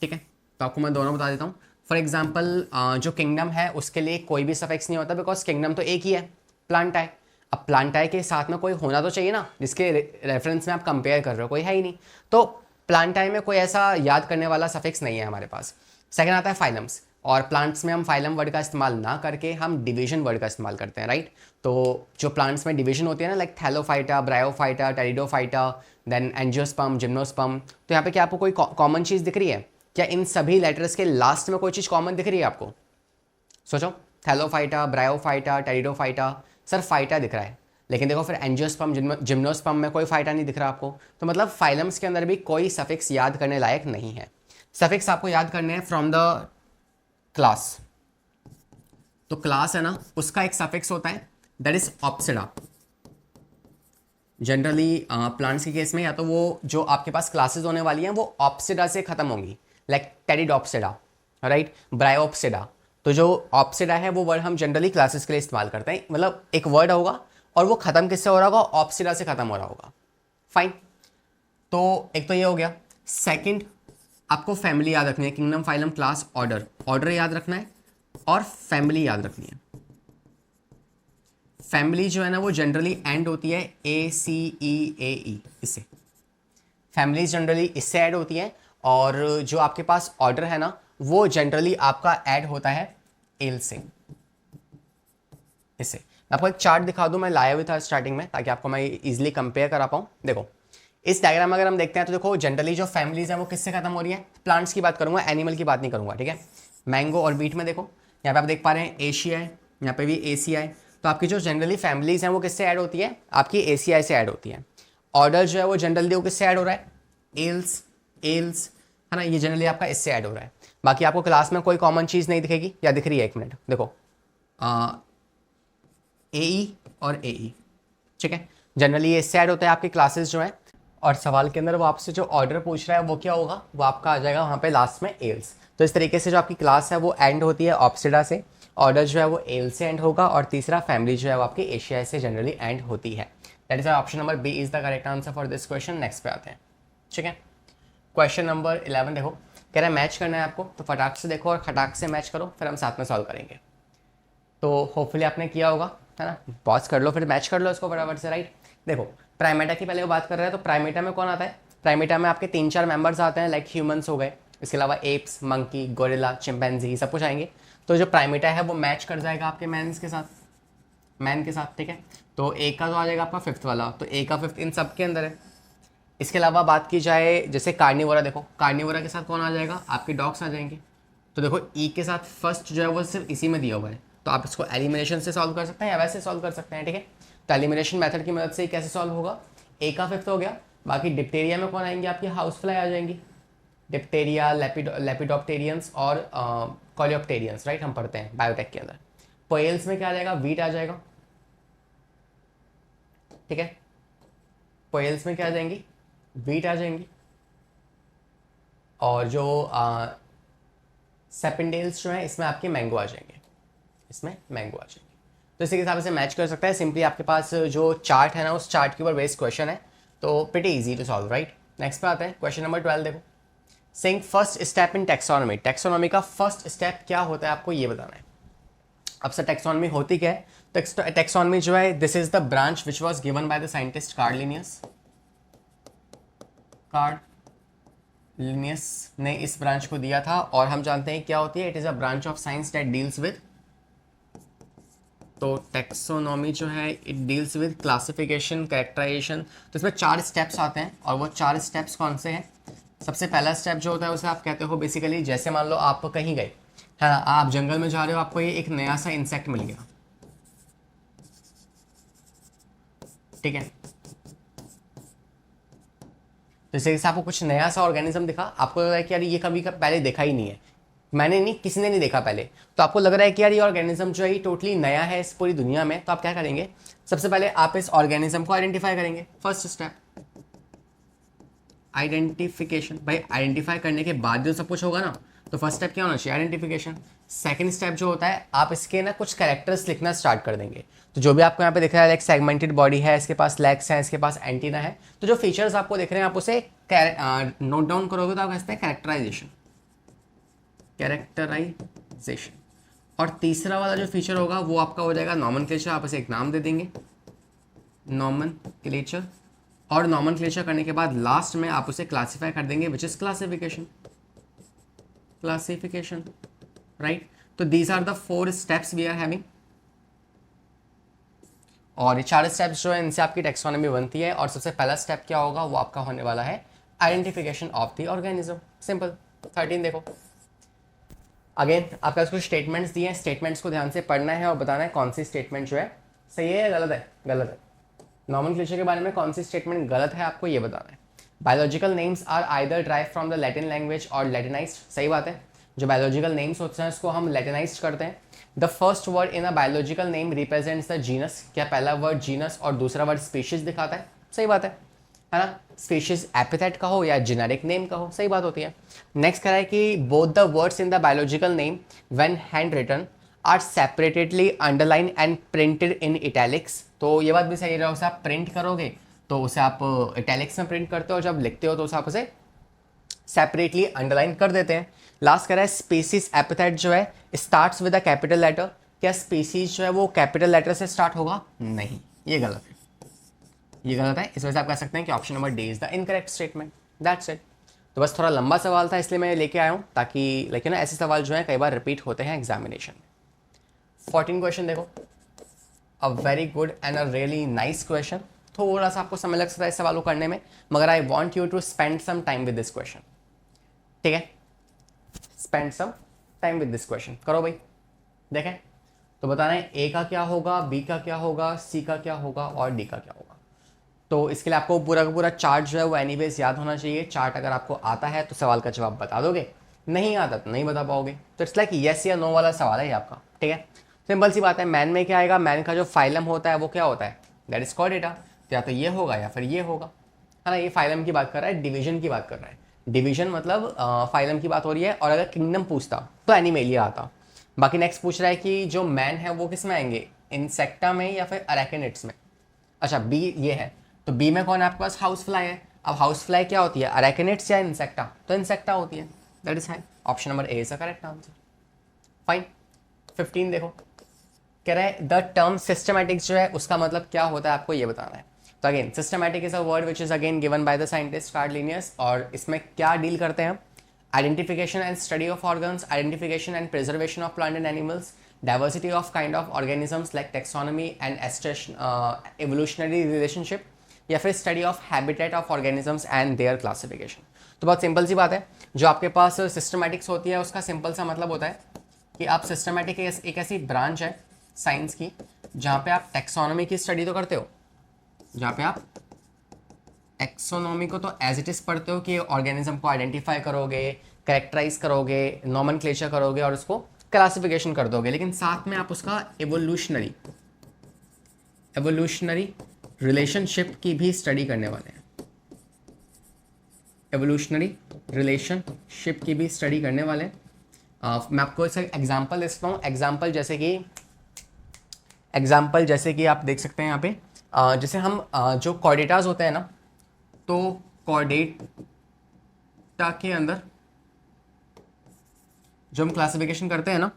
S1: ठीक है, तो आपको मैं दोनों बता देता हूँ। फॉर एग्जाम्पल जो किंगडम है उसके लिए कोई भी सफिक्स नहीं होता, बिकॉज किंगडम तो एक ही है, प्लांटाई। अब प्लांटाई के साथ में कोई होना तो चाहिए ना, जिसके रेफरेंस में आप कंपेयर कर रहे हो, कोई है ही नहीं। तो प्लांटाई में कोई ऐसा याद करने वाला सफिक्स नहीं है हमारे पास। सेकंड आता है फाइलम्स, और प्लांट्स में हम फाइलम वर्ड का इस्तेमाल ना करके हम डिवीजन वर्ड का इस्तेमाल करते हैं, राइट। तो जो प्लांट्स में डिवीजन होती है ना, like Thallophyta, Bryophyta, Pteridophyta, then angiosperm, gymnosperm, तो यहाँ पे क्या आपको कोई कॉमन चीज़ दिख रही है क्या? इन सभी लेटर्स के लास्ट में कोई चीज़ कॉमन दिख रही है आपको? सोचो, Thallophyta, Bryophyta, pteridophyta, sir phyta दिख रहा है, लेकिन देखो फिर एंजियोस्पर्म, जिम्नोस्पर्म में कोई फाइटा नहीं दिख रहा आपको। तो मतलब फाइलम्स के अंदर भी कोई सफिक्स याद करने लायक नहीं है। सफिक्स आपको याद करने हैं फ्रॉम द क्लास। तो क्लास है ना, उसका एक सफिक्स होता है that is opsida. Generally plants के केस में या तो वो जो आपके पास क्लासेस होने वाली हैं वो ऑप्सिडा से खत्म होंगी, लाइक टेरिडोप्सिडा, राइट, ब्रायोप्सिडा। तो जो ऑप्सिडा है वो वर्ड हम जनरली क्लासेस के लिए इस्तेमाल करते हैं, मतलब एक वर्ड होगा और वो खत्म किससे हो रहा होगा? ऑप्सिडा से खत्म हो रहा होगा। फाइन, तो एक तो ये हो गया। सेकंड, आपको फैमिली याद रखनी है, kingdom phylum class order, order याद रखना है और फैमिली याद रखनी है। फैमिली जो है ना वो जनरली एंड होती है ACEAE, इससे फैमिली जनरली इससे ऐड होती है, और जो आपके पास ऑर्डर है ना वो जनरली आपका ऐड होता है एल से, इससे। मैं आपको एक चार्ट दिखा दूं, मैं लाया हुआ था स्टार्टिंग में ताकि आपको मैं इजीली कंपेयर करा पाऊँ। देखो इस डायग्राम में अगर हम देखते हैं तो देखो जनरली जो फैमिलीज हैं वो किससे खत्म हो रही है? प्लांट्स की बात करूंगा, एनिमल की बात नहीं करूंगा, ठीक है। मैंगो और बीट में देखो यहाँ पे आप देख पा रहे हैं एशिया है, यहाँ पे भी ACI है। तो आपकी जो जनरली फैमिलीज हैं वो किससे ऐड होती है? आपकी ACI से ऐड होती है। ऑर्डर जो है वो जनरली वो किससे ऐड हो रहा है? एल्स, है ना, ये जनरली आपका इससे ऐड हो रहा है। बाकी आपको क्लास में कोई कॉमन चीज़ नहीं दिखेगी, या दिख रही है? एक मिनट देखो, AE और AE, ठीक है, जनरली ये इससे ऐड होता है आपकी क्लासेस जो है। और सवाल के अंदर वो आपसे जो ऑर्डर पूछ रहा है वो क्या होगा, वो आपका आ जाएगा वहाँ पे लास्ट में एल्स। तो इस तरीके से जो आपकी क्लास है वो एंड होती है ऑप्सिडा से, ऑर्डर जो है वो एल से एंड होगा, और तीसरा फैमिली जो है वो आपकी एशिया से जनरली एंड होती है। That is option number B is the correct answer for this question. Next पे आते हैं। ठीक है, क्वेश्चन नंबर 11 देखो, कह रहा है मैच करना है आपको, तो फटाक से देखो और खटाक से मैच करो, फिर हम साथ में सॉल्व करेंगे। तो होपफुली आपने किया होगा, है ना। पॉज कर लो फिर मैच कर लो इसको फटाफट से, राइट। देखो प्राइमेटा की पहले वो बात कर रहे हैं, तो प्राइमेटा में कौन आता है, प्राइमेटा में आपके 3-4 मेंबर्स आते हैं, लाइक ह्यूमंस हो गए, इसके अलावा एप्स, मंकी, गोरिल्ला, चिंपैंजी, सब कुछ आएंगे। तो जो प्राइमेटा है वो मैच कर जाएगा आपके मैन्स के साथ, मैन के साथ। ठीक है, तो ए का तो आ जाएगा आपका फिफ्थ वाला, तो ए का फिफ्थ इन सब के अंदर है। इसके अलावा बात की जाए जैसे कार्निवोरा, देखो कार्निवोरा के साथ कौन आ जाएगा, आपके डॉग्स आ जाएंगे। तो देखो ई के साथ फर्स्ट जो है वो सिर्फ इसी में दिया हुआ है, तो आप इसको एलिमिनेशन से सॉल्व कर सकते हैं या वैसे सॉल्व कर सकते हैं। ठीक है, तो एलिमिनेशन मेथड की मदद से कैसे सॉल्व होगा, ए का फिफ्थ हो गया। बाकी डिप्टेरिया में कौन आएंगे, आपकी हाउस फ्लाई आ जाएंगी, डिप्टेरिया, लेपिडोप्टेरियंस और कॉलियोप्टेरियंस, राइट, हम पढ़ते हैं बायोटेक के अंदर। पोएल्स में क्या आ जाएगा, वीट आ जाएगा। ठीक है, पोएल्स में क्या आ जाएंगी, वीट आ जाएंगी। और जो सेपेंडेल्स जो है इसमें आपके मैंगो आ जाएंगे, इसमें मैंगो आ जाएंगे। तो इसी के हिसाब से मैच कर सकता है। सिंपली आपके पास जो चार्ट है ना, उस चार्ट के ऊपर बेस्ड क्वेश्चन है, तो pretty easy to solve, right. Next पे आते हैं, क्वेश्चन नंबर 12 देखो, saying first step in taxonomy, taxonomy का फर्स्ट स्टेप क्या होता है आपको ये बताना है। अब सर टेक्सोनॉमी होती क्या है, तो टेक्सोनॉमी जो है this is the branch which was given by the scientist Karl Linnaeus ने इस ब्रांच को दिया था, और हम जानते हैं क्या होती है, it is a branch of science that deals with, तो टेक्सोनॉमी जो है it deals with classification, characterization. तो इसमें 4 स्टेप्स आते हैं, और वो 4 स्टेप्स कौन से हैं। सबसे पहला स्टेप जो होता है उसे आप कहते हो बेसिकली, जैसे मान लो आप कहीं गए, है ना, आप जंगल में जा रहे हो, आपको ये एक नया सा इंसेक्ट मिल गया। ठीक है, तो जैसे आपको कुछ नया सा ऑर्गेनिज्म दिखा, आपको लग रहा है कि यार ये कभी पहले देखा ही नहीं है, मैंने नहीं, किसी ने नहीं देखा पहले, तो आपको लग रहा है कि यार ये ऑर्गेनिज्म जो है ये टोटली नया है इस पूरी दुनिया में। तो आप क्या करेंगे, सबसे पहले आप इस ऑर्गेनिज्म को आइडेंटिफाई करेंगे। First step identification. भाई आइडेंटिफाई करने के बाद जो सब कुछ होगा ना, तो फर्स्ट स्टेप क्या होना चाहिए, आइडेंटिफिकेशन। सेकंड स्टेप जो होता है, आप इसके ना कुछ कैरेक्टर्स लिखना स्टार्ट कर देंगे। तो जो भी आपको यहाँ पे दिख रहा है, लाइक सेगमेंटेड बॉडी है, इसके पास लेग्स हैं, इसके पास एंटीना है, तो जो फीचर्स आपको दिख रहे हैं आप उसे नोट डाउन करोगे, तो आप कहते हैं कैरेक्टराइजेशन, कैरेक्टराइजेशन। और तीसरा वाला जो फीचर होगा वो आपका हो जाएगा नॉमेनक्लेचर। आप इसे एक नाम दे देंगे, नॉमेनक्लेचर। और नॉमेनक्लेचर करने के बाद लास्ट में आप उसे क्लासिफाई कर देंगे, which is classification, classification, right. तो these are the 4 steps we are having, और ये 4 स्टेप्स जो है इनसे आपकी टेक्सोनॉमी बनती है। और सबसे पहला स्टेप क्या होगा, वो आपका होने वाला है identification of the organism. Simple. 13 देखो, अगेन आपके पास कुछ स्टेटमेंट्स दिए हैं, स्टेटमेंट्स को ध्यान से पढ़ना है और बताना है कौन सी स्टेटमेंट जो है सही है या गलत है। गलत है। नॉमेनक्लेचर के बारे में कौन सी स्टेटमेंट गलत है आपको ये बताना है। Biological names are either drive from the Latin language और लैटिनाइज्ड, सही बात है। जो बायोलॉजिकल नेम्स होते हैं उसको हम लैटिनाइज्ड करते हैं। The first word in a biological name represents the genus, क्या पहला वर्ड जीनस और दूसरा वर्ड स्पीशीज दिखाता है, सही बात है ना। स्पीशीज एपिथेट का हो या जेनेरिक नेम का हो, सही बात होती है। नेक्स्ट कह रहा है कि both the words in the biological name when hand written are separatedly underline and printed in italics. तो ये बात भी सही है, उसे आप प्रिंट करोगे तो उसे आप इटैलिक्स में प्रिंट करते हो, जब लिखते हो तो उसे आप उसे सेपरेटली अंडरलाइन कर देते हैं। लास्ट कह रहा है स्पीसीज एपिथेट जो है starts with a capital letter, क्या स्पीसीज जो है वो कैपिटल लेटर से स्टार्ट होगा, नहीं, ये गलत है, ये गलत है। इस वजह से आप कह सकते हैं कि option number D is the incorrect statement. That's it. तो बस थोड़ा लंबा सवाल था इसलिए मैं लेके आया हूँ, ताकि लेकिन ना ऐसे सवाल जो है कई बार रिपीट होते हैं एग्जामिनेशन में। 14 क्वेश्चन देखो, a very good and a really nice question. थोड़ा सा आपको समय लग सकता है इस सवाल को करने में, मगर I want you to spend some time with this question. ठीक है, spend some time with this question. करो भाई, देखें तो बताना है ए का क्या होगा, बी का क्या होगा, सी का क्या होगा और डी का क्या होगा। तो इसके लिए आपको पूरा का पूरा चार्ट जो है वो एनीवेज याद होना चाहिए। चार्ट अगर आपको आता है तो सवाल का जवाब बता दोगे, नहीं आता तो नहीं बता पाओगे। तो इट्स लाइक येस या नो वाला सवाल है ये आपका। ठीक है, सिंपल सी बात है। मैन में क्या आएगा, मैन का जो फाइलम होता है वो क्या होता है, दैट इज कॉर्डेटा। या तो ये होगा या फिर ये होगा, है ना, ये फाइलम की बात कर रहा है, डिवीजन की बात कर रहा है। डिवीजन मतलब फाइलम की बात हो रही है। और अगर किंगडम पूछता तो एनिमेलिया आता। बाकी नेक्स्ट पूछ रहा है कि जो मैन है वो किस में आएंगे, इंसेक्टा में या फिर अरेकेनिड्स में। अच्छा बी ये है, तो बी में कौन है आपके पास, हाउस फ्लाई है। अब हाउस फ्लाई क्या होती है, अरेकेनिड्स या इंसेक्टा, तो इंसेक्टा होती है। That is high, option number A is the correct answer. Fine. 15 देखो, कह रहा है द टर्म सिस्टमैटिक्स जो है उसका मतलब क्या होता है, आपको ये बताना है। तो again systematic is a word which is again given by the scientist Karl Linnaeus. और इसमें क्या डील करते हैं, identification and study of organs, identification and preservation of plant and animals, diversity of kind of organisms like taxonomy and evolutionary relationship, या फिर study of habitat of organisms and there classification. तो बहुत simple सी बात है, जो आपके पास systematics होती है उसका सिंपल सा मतलब होता है कि आप सिस्टमैटिक एक ऐसी ब्रांच है साइंस की जहाँ पे आप टैक्सोनॉमी की स्टडी तो करते हो, जहाँ पे आप टैक्सोनॉमी को तो एज इट इज पढ़ते हो कि ऑर्गेनिज्म को आइडेंटिफाई करोगे, कैरेक्टराइज करोगे, नॉमेनक्लेचर करोगे और उसको क्लासिफिकेशन कर दोगे, लेकिन साथ में आप उसका एवोल्यूशनरी रिलेशनशिप की भी स्टडी करने वाले हैं। एवोल्यूशनरी रिलेशनशिप की भी स्टडी करने वाले हैं। मैं आपको इसका एग्जांपल दे सकता हूँ। एग्जांपल जैसे कि आप देख सकते हैं यहाँ पे, जैसे हम जो कॉर्डेटास होते हैं ना, तो कॉर्डेटा के अंदर जो हम क्लासिफिकेशन करते हैं ना,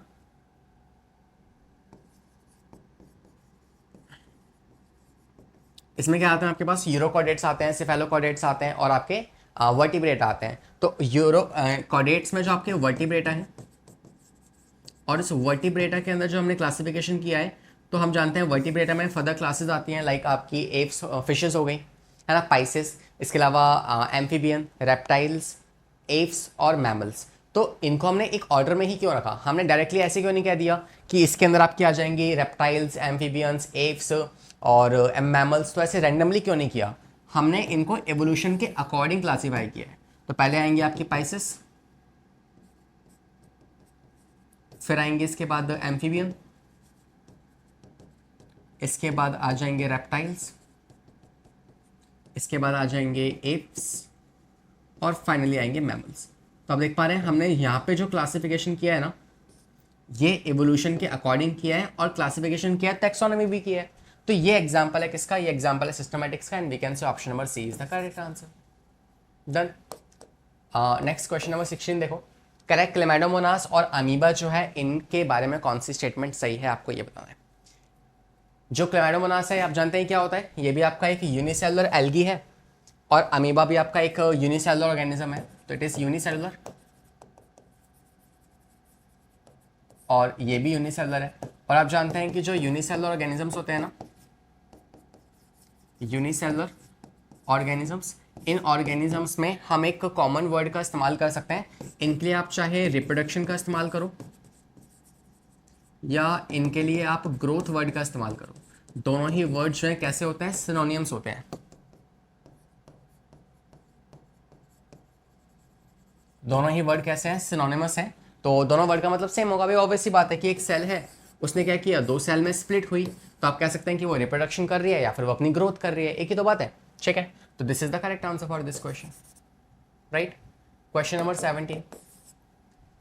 S1: इसमें क्या आते हैं आपके पास, यूरोकॉर्डेट्स आते हैं, सिफेलोकॉर्डेट्स आते हैं और आपके वर्टिब्रेटा आते हैं। तो यूरोकॉर्डेट्स में जो आपके वर्टिब्रेटा है और इस वर्टिब्रेटा के अंदर जो हमने क्लासिफिकेशन किया है, तो हम जानते हैं वर्टिब्रेटा में फर्दर क्लासेस आती हैं, लाइक आपकी एप्स फिशेस हो गई, है ना, पाइसेस, इसके अलावा एम्फीबियन, रेप्टाइल्स, एप्स और मैमल्स। तो इनको हमने एक ऑर्डर में ही क्यों रखा, हमने डायरेक्टली ऐसे क्यों नहीं कह दिया कि इसके अंदर आपके आ जाएंगे रेप्टाइल्स, एम्फीबियंस, एप्स और मैमल्स, तो ऐसे रैंडमली क्यों नहीं किया, हमने इनको एवोल्यूशन के अकॉर्डिंग क्लासीफाई किया है। तो पहले आएंगे आपके पाइसेस, फिर आएंगे इसके बाद एम्फीबियन, इसके बाद आ जाएंगे रेप्टाइल्स, इसके बाद आ जाएंगे एप्स और फाइनली आएंगे मैमल्स। तो आप देख पा रहे हैं हमने यहाँ पे जो क्लासिफिकेशन किया है ना, ये एवोल्यूशन के अकॉर्डिंग किया है और क्लासिफिकेशन किया है, टैक्सोनॉमी भी किया है। तो ये एग्जांपल है किसका, ये एग्जांपल है सिस्टमैटिक्स का, and we can say option number C is the correct answer. Done. Next question number 16 देखो, करेक्ट क्लेमाइडोमोनास और अमीबा जो है इनके बारे में कौन सी स्टेटमेंट सही है, आपको ये बताना है। जो क्लेमाइडोमोनास है आप जानते हैं क्या होता है, ये भी आपका एक यूनिसेलुलर एल्गी है और अमीबा भी आपका एक यूनिसेलुलर ऑर्गेनिज्म है, तो इट इज यूनिसेलुलर और ये भी यूनिसेलुलर है। और आप जानते हैं कि जो यूनिसेलुलर ऑर्गेनिजम्स होते हैं ना, यूनिसेलुलर ऑर्गेनिजम्स, इन ऑर्गेनिजम्स में हम एक कॉमन वर्ड का इस्तेमाल कर सकते हैं। इनके लिए आप चाहे रिप्रोडक्शन का इस्तेमाल करो या इनके लिए आप ग्रोथ वर्ड का इस्तेमाल करो, दोनों ही वर्ड जो है कैसे होते हैं, सिनोनियम्स होते हैं। दोनों ही वर्ड कैसे हैं, सिनोनिमस हैं। तो दोनों वर्ड का मतलब सेम होगा। भाई ऑब्वियस सी बात है कि एक सेल है, उसने क्या किया, दो सेल में स्प्लिट हुई, तो आप कह सकते हैं कि वो रिप्रोडक्शन कर रही है या फिर वो अपनी ग्रोथ कर रही है, एक ही तो बात है। ठीक है, तो this is the correct answer for this question, right. Question number 17,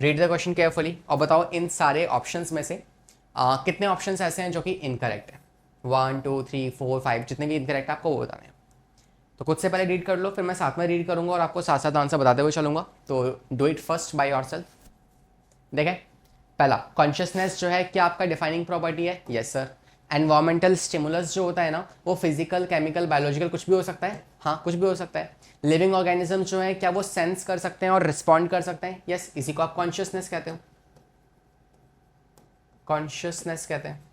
S1: read the question carefully और बताओ इन सारे ऑप्शंस में से कितने ऑप्शंस ऐसे हैं जो कि इनकरेक्ट है। 1 2 3 4 5 जितने भी इनकरेक्ट है आपको वो बताने हैं। तो खुद से पहले रीड कर लो, फिर मैं साथ में रीड करूंगा और आपको साथ साथ आंसर बताते हुए चलूंगा। तो do it first by yourself. देखें, पहला कॉन्शियसनेस जो है क्या आपका डिफाइनिंग प्रॉपर्टी है, यस सर। एनवायरमेंटल स्टिमुलस जो होता है ना, वो फिजिकल, केमिकल, बायोलॉजिकल कुछ भी हो सकता है, हाँ कुछ भी हो सकता है। लिविंग ऑर्गेनिज्म जो है क्या वो सेंस कर सकते हैं और रिस्पॉन्ड कर सकते हैं, यस, इसी को आप कॉन्शियसनेस कहते हो, कॉन्शियसनेस कहते हैं।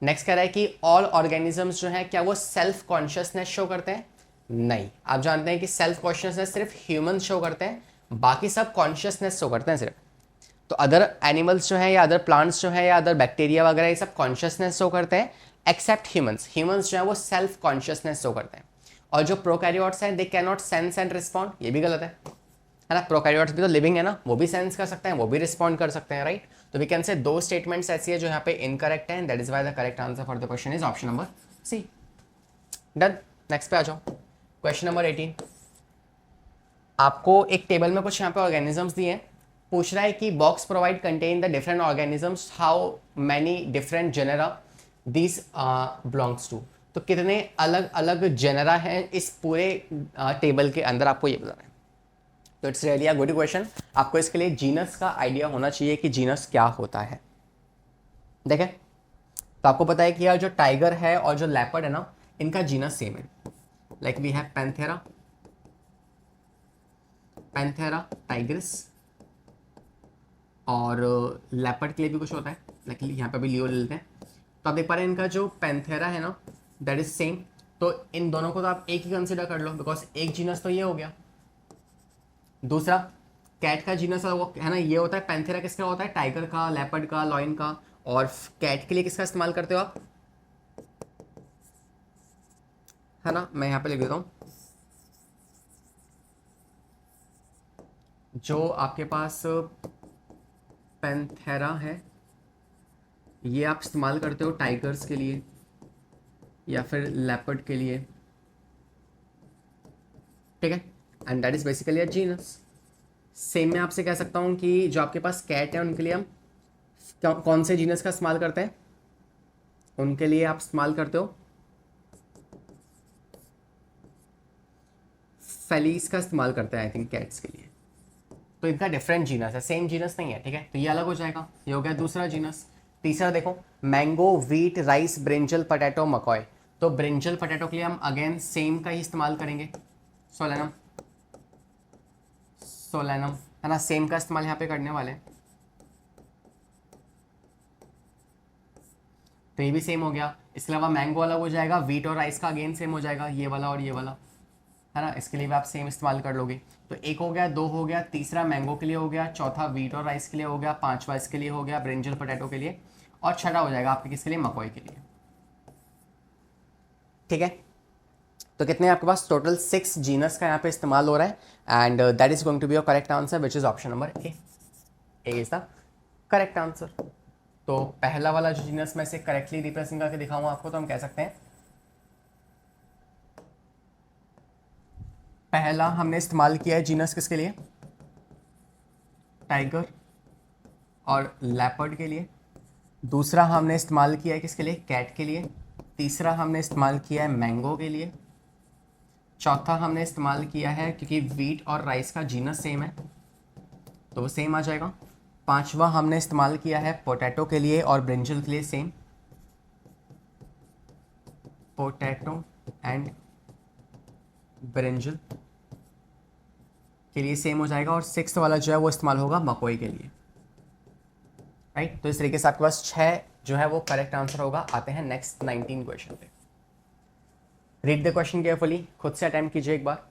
S1: नेक्स्ट कह रहा है कि ऑल ऑर्गेनिजम्स जो है क्या वो सेल्फ कॉन्शियसनेस शो करते हैं, नहीं। आप जानते हैं कि सेल्फ कॉन्शियसनेस सिर्फ ह्यूमन शो करते हैं, बाकी सब कॉन्शियसनेस शो करते हैं सिर्फ। तो अदर एनिमल्स जो है या अदर प्लांट्स जो है या अदर बैक्टीरिया वगैरह ये सब कॉन्शियसनेस शो करते हैं, एक्सेप्ट ह्यूमंस। ह्यूमंस जो है वो सेल्फ कॉन्शियसनेस शो करते हैं। और जो प्रोकैरियोट्स हैं they can not sense and respond, ये भी गलत है ना। प्रोकैरियोट्स भी तो लिविंग है ना, वो भी सेंस कर सकते हैं, वो भी रिस्पॉन्ड कर सकते हैं, राइट। तो वी कैन से दो स्टेटमेंट्स ऐसी है जो यहाँ पे इनकरेक्ट है, that is why the correct answer for the question is option number C. Done. Next पे आ जाओ। क्वेश्चन नंबर 18, आपको एक टेबल में कुछ यहाँ पे ऑर्गेनिजम्स दिए हैं, पूछ रहा है कि box provide contain the different organisms, how many different genera this belongs to. तो कितने अलग अलग जेनेरा हैं इस पूरे टेबल के अंदर, आपको ये बताना है। तो it's really a good question. आपको इसके लिए जीनस का आइडिया होना चाहिए कि जीनस क्या होता है। देखें, तो आपको पता है कि यार जो टाइगर है और जो लेपर्ड है ना, इनका जीनस सेम है। Like we have Panthera, Panthera tigris, और लेपर्ड के लिए भी कुछ होता है, लाइक यहाँ पे भी लियो ले लेते हैं। तो आप देख पा रहे हैं इनका जो पैंथेरा है ना, दैट इज सेम। तो इन दोनों को तो आप एक ही कंसिडर कर लो, बिकॉज एक जीनस तो ये हो गया। दूसरा, कैट का जीनस वो है ना, ये होता है। पैंथेरा किसका होता है? टाइगर का, लेपर्ड का, लॉयन का। और कैट के लिए किसका इस्तेमाल करते हो आप? है ना, मैं यहाँ पे लिख देता हूँ, जो आपके पास पैंथेरा है, ये आप इस्तेमाल करते हो टाइगर्स के लिए या फिर लेपर्ड के लिए, ठीक है। And that is basically a genus. Same मैं आपसे कह सकता हूँ कि जो आपके पास कैट है, उनके लिए हम कौन से जीनस का इस्तेमाल करते हैं? उनके लिए आप इस्तेमाल करते हो फेलिस का इस्तेमाल करते हैं, आई थिंक, कैट्स के लिए। तो इनका डिफरेंट जीनस है, सेम जीनस नहीं है, ठीक है। तो ये अलग हो जाएगा, ये हो गया दूसरा जीनस। तीसरा देखो, mango, wheat, rice, brinjal, potato, मकॉय। तो ब्रिंजल पोटैटो के लिए हम अगेन सेम का ही इस्तेमाल करेंगे, सोलेनम, सोलेनम, है ना, सेम का इस्तेमाल यहाँ पे करने वाले हैं। तो ये भी सेम हो गया। इसके अलावा मैंगो अलग हो जाएगा, व्हीट और राइस का अगेन सेम हो जाएगा, ये वाला और ये वाला, है ना। इसके लिए भी आप सेम इस्तेमाल कर लोगे। तो एक हो गया, दो हो गया, तीसरा मैंगो के लिए हो गया, चौथा व्हीट और राइस के लिए हो गया, पांचवा इसके लिए हो गया ब्रिंजल पोटैटो के लिए, और छठा हो जाएगा आपके किसके लिए? मकॉय के लिए, ठीक है। तो कितने आपके पास टोटल 6 जीनस का यहाँ पे इस्तेमाल हो रहा है। And that is going to be your correct answer, which is option number A. A is the correct answer. तो पहला वाला जो जीनस में से करेक्टली रिप्रेजेंट करके दिखाऊंगा आपको, तो हम कह सकते हैं पहला हमने इस्तेमाल किया है जीनस किसके लिए? टाइगर और लेपर्ड के लिए। दूसरा हमने इस्तेमाल किया है किसके लिए? कैट के लिए। तीसरा हमने इस्तेमाल किया है मैंगो के लिए। चौथा हमने इस्तेमाल किया है, क्योंकि व्हीट और राइस का जीनस सेम है तो वो सेम आ जाएगा। पांचवा हमने इस्तेमाल किया है पोटैटो के लिए और ब्रिंजल के लिए, सेम, पोटैटो एंड ब्रिंजल के लिए सेम हो जाएगा। और सिक्स्थ वाला जो है वो इस्तेमाल होगा मकोई के लिए, राइट। तो इस तरीके से आपके पास 6 जो है वो करेक्ट आंसर होगा। आते हैं नेक्स्ट 19 क्वेश्चन पे। रीड द क्वेश्चन केयरफुली, खुद से अटेम्प्ट कीजिए एक बार।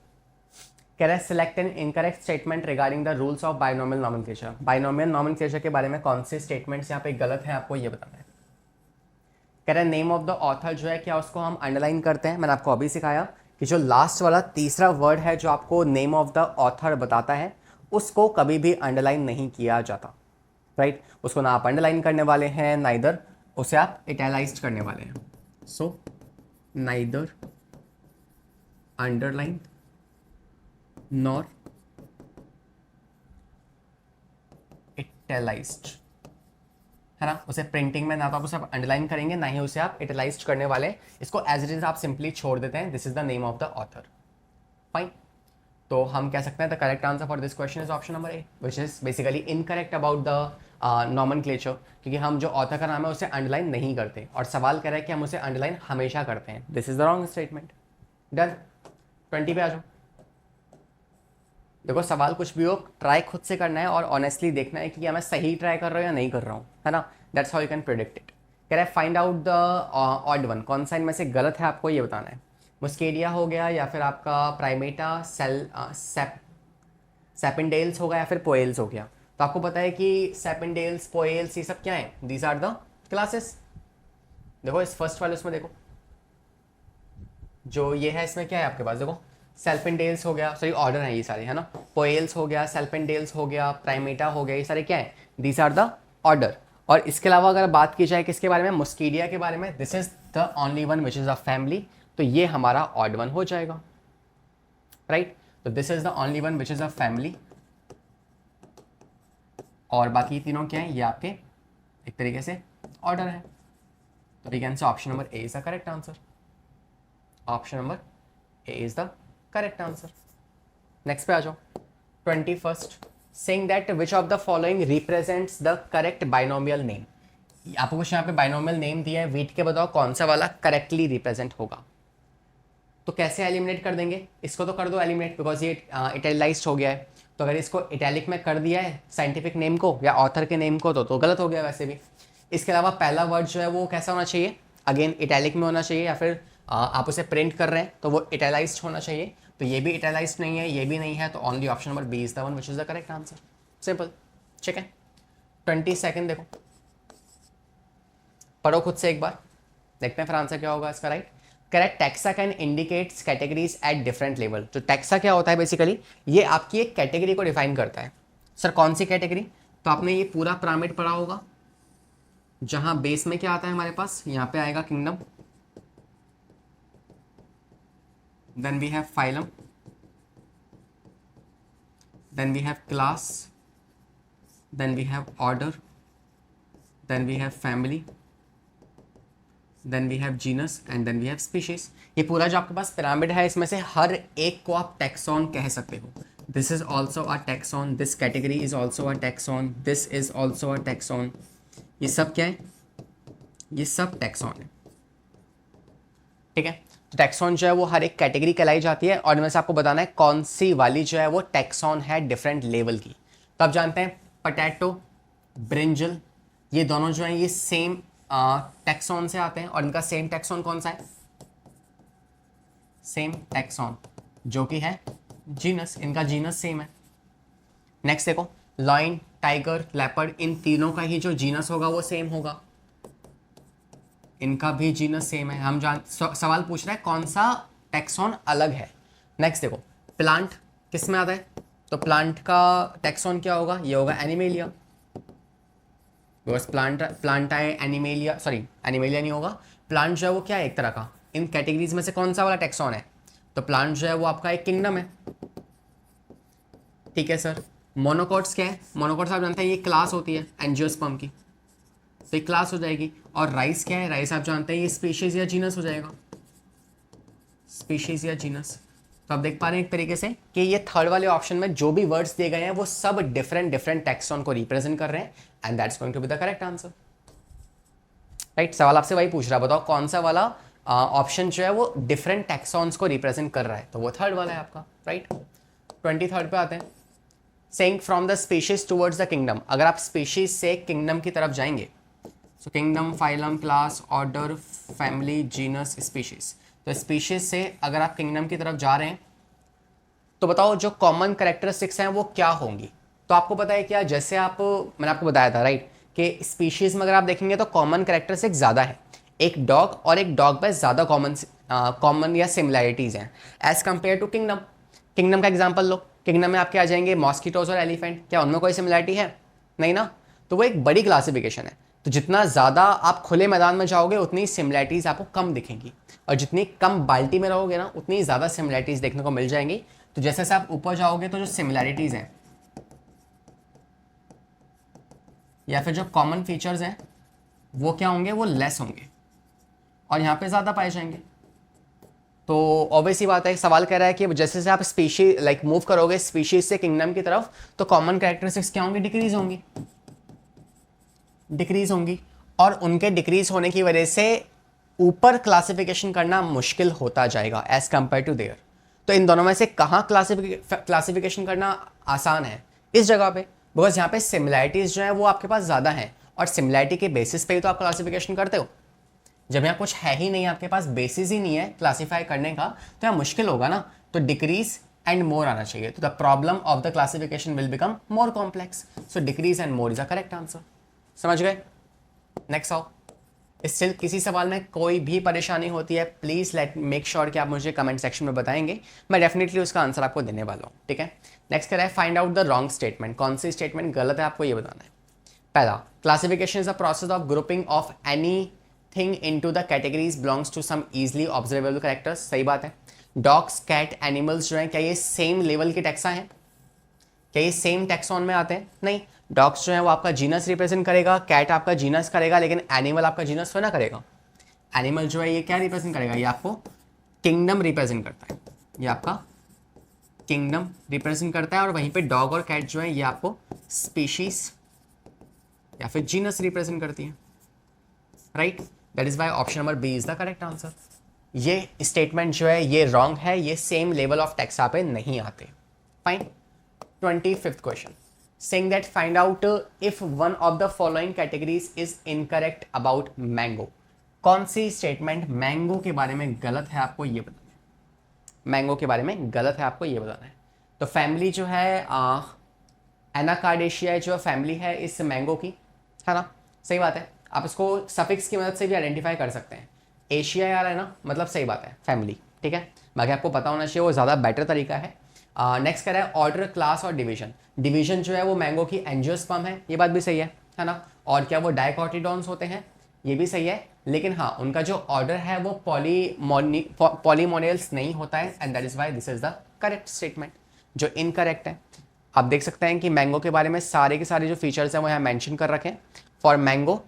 S1: कह रहा है select an incorrect statement regarding the rules of binomial nomenclature. Binomial nomenclature के बारे में कौन से स्टेटमेंट्स यहाँ पे गलत हैं, आपको ये बताना है। कह रहा है नेम ऑफ द ऑथर जो है, क्या उसको हम अंडरलाइन करते हैं? मैंने आपको अभी सिखाया कि जो लास्ट वाला तीसरा वर्ड है जो आपको नेम ऑफ द ऑथर बताता है, उसको कभी भी अंडरलाइन नहीं किया जाता, राइट। उसको ना आप अंडरलाइन करने वाले हैं, ना इधर उसे आप इटैलाइज्ड करने वाले हैं। सो नाइदर अंडरलाइन नॉर इटैलाइज्ड, है ना। उसे प्रिंटिंग में ना तो आप उसे अंडरलाइन करेंगे, ना ही उसे आप इटैलाइज्ड करने वाले। इसको एज इट इज आप सिंपली छोड़ देते हैं, this is the name of the author, fine. तो हम कह सकते हैं the correct answer for this question is option number A, which is basically incorrect about the nomenclature, क्योंकि हम जो ऑथर का नाम है उसे अंडरलाइन नहीं करते, और सवाल कह रहा है कि हम उसे अंडरलाइन हमेशा करते हैं। This is the wrong statement. Done. 20 पे आ जाओ। देखो, सवाल कुछ भी हो, ट्राई खुद से करना है और ऑनेस्टली देखना है कि क्या मैं सही ट्राई कर रहा हूँ या नहीं कर रहा हूँ, है ना। That's how you can predict it. कह रहा है find out the odd one, कौन सा इनमें से गलत है आपको ये बताना है। मुस्केडिया हो गया, या फिर आपका प्राइमेटा, सेपिनडेल्स होगा, या फिर पोएल्स हो गया। तो आपको पता है कि सेपिनडेल्स, पोएल्स, ये सब क्या है? These are the classes. देखो इस फर्स्ट वाले उसमें देखो, जो ये है इसमें क्या है आपके पास, देखो सेल्पेंडेल्स हो गया, सॉरी ऑर्डर है ये सारे, है ना। पोएल्स हो गया, सेल्पेंडेल्स हो गया, प्राइमेटा हो गया, ये सारे क्या है? These are the order. और इसके अलावा अगर बात की जाए किसके बारे में? मुस्कीडिया के बारे में, this is the only one which is a family, तो ये हमारा ऑड वन हो जाएगा, राइट। तो this is the only one which is a family, और बाकी तीनों क्या है, ये आपके एक तरीके से ऑर्डर है। तो we can say option number A is the correct answer. Option number A is the correct answer. Next पे आ जाओ। 21st, saying that which of the following represents the correct binomial name. आपको कुछ यहाँ पे binomial name दिया है, wait के बताओ कौन सा वाला करेक्टली रिप्रेजेंट होगा। तो कैसे एलिमिनेट कर देंगे, इसको तो कर दो एलिमिनेट, बिकॉज ये इटैलिकाइज्ड हो गया है। तो अगर इसको इटैलिक में कर दिया है साइंटिफिक नेम को या ऑथर के नेम को, तो गलत हो गया वैसे भी। इसके अलावा पहला वर्ड जो है वो कैसा होना चाहिए, अगेन इटैलिक में होना चाहिए, या फिर आप उसे प्रिंट कर रहे हैं तो वो इटैलाइज्ड होना चाहिए। तो ये भी इटैलाइज्ड नहीं है, ये भी नहीं है, तो only option number B is the one which is the correct answer. Simple, ठीक है। 22nd देखो, पढ़ो खुद से एक बार, देखते हैं फिर आंसर क्या होगा इसका। Right, correct taxa can indicates categories at different level. तो टैक्सा क्या होता है बेसिकली, ये आपकी एक कैटेगरी को डिफाइन करता है। सर कौन सी कैटेगरी, तो आपने ये पूरा पिरामिड पढ़ा होगा, जहां बेस में क्या आता है हमारे पास, यहाँ पे आएगा kingdom, then we have phylum, then we have class, then we have order, then we have family, then we have genus and then we have species. ये पूरा जो आपके पास पिरामिड है, इसमें से हर एक को आप टैक्सॉन कह सकते हो। This is also a taxon, this category is also a taxon, this is also a taxon. ये सब क्या है, ये सब टैक्सॉन है, ठीक है। तो टैक्सॉन जो है वो हर एक कैटेगरी कहलाई जाती है, और इनमें से आपको बताना है कौन सी वाली जो है वो टैक्सॉन है डिफरेंट लेवल की। तो आप जानते हैं पटैटो, ब्रिंजल, ये दोनों जो है ये सेम टैक्सॉन से आते हैं, और इनका सेम टैक्सॉन कौन सा है, सेम टैक्सॉन जो कि है जीनस, इनका जीनस सेम है। नेक्स्ट देखो, लॉयन, टाइगर, लेपर्ड, इन तीनों का ही जो जीनस होगा वो सेम होगा, इनका भी जीनस सेम है। हम सवाल पूछ रहा है कौन सा टैक्सॉन अलग है। नेक्स्ट देखो, प्लांट किस में आता है, तो प्लांट का टैक्सॉन क्या होगा, ये होगा एनिमेलिया, बिकॉज प्लांट है एनिमेलिया, सॉरी एनिमेलिया नहीं होगा, प्लांट जो है वो क्या है एक तरह का, इन कैटेगरीज में से कौन सा वाला टैक्सॉन है, तो प्लांट जो है वो आपका एक किंगडम है, ठीक है सर। मोनोकॉट्स क्या है, मोनोकॉट्स आप जानते हैं ये क्लास होती है एंजियोस्पर्म की, तो ये क्लास हो जाएगी। और राइस क्या है, राइस आप जानते हैं ये स्पीशीज या जीनस हो जाएगा, स्पीशीज या जीनस। तो आप देख पा रहे हैं एक तरीके से कि ये थर्ड वाले ऑप्शन में जो भी वर्ड्स दिए गए हैं वो सब डिफरेंट डिफरेंट टैक्सॉन को रिप्रेजेंट कर रहे हैं, and that's going to be the correct answer. Right, सवाल आपसे वही पूछ रहा, बताओ कौन सा वाला ऑप्शन जो है वो डिफरेंट टैक्सॉन्स को रिप्रेजेंट कर रहा है, तो वो थर्ड वाला है आपका। राइट, 23rd पे आते हैं। Saying from the species towards the kingdom, अगर आप स्पीशीज से किंगडम की तरफ जाएंगे, सो kingdom, phylum, class, order, family, genus, species. तो स्पीशीज से अगर आप किंगडम की तरफ जा रहे हैं तो बताओ जो कॉमन कैरेक्टरिस्टिक्स हैं वो क्या होंगी। तो आपको पता है क्या, जैसे मैंने आपको बताया था राइट, कि स्पीशीज में अगर आप देखेंगे तो कॉमन कैरेक्टरिस्टिक्स ज़्यादा है, एक डॉग और एक डॉग में ज़्यादा कॉमन या सिमिलैरिटीज़ हैं as compare to kingdom. Kingdom का एग्जाम्पल लो, किंगडम में आपके आ जाएंगे मॉस्किटोज और एलिफेंट, क्या उनमें कोई सिमिलैरिटी है, नहीं ना। तो वो एक बड़ी क्लासिफिकेशन है, तो जितना ज़्यादा आप खुले मैदान में जाओगे उतनी सिमिलैरिटीज़ आपको कम दिखेंगी, और जितनी कम बाल्टी में रहोगे ना उतनी ज़्यादा सिमिलैरिटीज़ देखने को मिल जाएंगी। तो जैसे जैसे आप ऊपर जाओगे तो जो सिमिलैरिटीज़ हैं या फिर जो कॉमन फीचर्स हैं वो क्या होंगे, वो लेस होंगे, और यहाँ पे ज़्यादा पाए जाएंगे। तो ऑब्वियसली बात है, सवाल कह रहा है कि जैसे जैसे आप स्पीशीज लाइक मूव करोगे स्पीशीज से किंगडम की तरफ, तो कॉमन कैरेक्टरिस्टिक्स क्या होंगी, डिक्रीज होंगी, डिक्रीज होंगी, और उनके डिक्रीज होने की वजह से ऊपर क्लासिफिकेशन करना मुश्किल होता जाएगा एज कंपेयर टू देयर। तो इन दोनों में से कहाँ क्लासिफिकेशन करना आसान है, इस जगह पे, बिकॉज यहाँ पे सिमिलैरिटीज जो है वो आपके पास ज़्यादा हैं, और सिमिलैरिटी के बेसिस पे ही तो आप क्लासिफिकेशन करते हो। जब यहाँ कुछ है ही नहीं, आपके पास बेसिस ही नहीं है क्लासीफाई करने का, तो यहाँ मुश्किल होगा ना। तो डिक्रीज एंड मोर आना चाहिए, तो the problem of the classification will become more complex, so decrease and more is a correct answer. समझ गए? नेक्स्ट आओ। स्टिल किसी सवाल में कोई भी परेशानी होती है, प्लीज़ मेक श्योर कि आप मुझे कमेंट सेक्शन में बताएंगे, मैं डेफिनेटली उसका आंसर आपको देने वाला हूँ, ठीक है। नेक्स्ट कह रहा है find out the wrong statement, कौन सी स्टेटमेंट गलत है आपको ये बताना है। पहला, classification is a process of grouping of any thing into the categories belongs to some easily observable characters, सही बात है। डॉग्स, कैट, एनिमल्स जो हैं क्या ये सेम लेवल के टैक्सा हैं? क्या ये सेम टैक्सॉन में आते हैं? नहीं। डॉग्स जो है वो आपका जीनस रिप्रेजेंट करेगा, कैट आपका जीनस करेगा, लेकिन एनिमल आपका जीनस तो ना करेगा। एनिमल जो है ये क्या रिप्रेजेंट करेगा? ये आपको किंगडम रिप्रेजेंट करता है, ये आपका किंगडम रिप्रेजेंट करता है। और वहीं पे डॉग और कैट जो है ये आपको स्पीशीज या फिर जीनस रिप्रेजेंट करती है, right. That is why option number B is the correct answer. ये स्टेटमेंट जो है ये रॉन्ग है, ये सेम लेवल ऑफ टैक्सा पे नहीं आते। Fine. 25th question, saying that find out if one of the following categories is incorrect about mango। कौन सी स्टेटमेंट मैंगो के बारे में गलत है आपको ये बताना है। मैंगो के बारे में गलत है आपको ये बताना है। तो फैमिली जो है एनाकार्डेशिया जो फैमिली है इस मैंगो की, है ना, सही बात है। आप इसको सफिक्स की मदद से भी आइडेंटिफाई कर सकते हैं। एशिया यार है ना, मतलब सही बात है, फैमिली, ठीक है। बाकी आपको पता होना चाहिए, वो ज़्यादा बेटर तरीका है। नेक्स्ट कह रहा है ऑर्डर, क्लास और डिवीजन। डिवीजन जो है वो मैंगो की एंजियोस्पर्म है, ये बात भी सही है ना। और क्या वो डाइकोटिडोन्स होते हैं, ये भी सही है। लेकिन हाँ, उनका जो ऑर्डर है वो पॉलीमोनियल्स नहीं होता है, and that is why this is the correct statement. जो इनकरेक्ट है, आप देख सकते हैं कि मैंगो के बारे में सारे के सारे जो फीचर्स हैं वो यहाँ मेंशन कर रखे हैं। For mango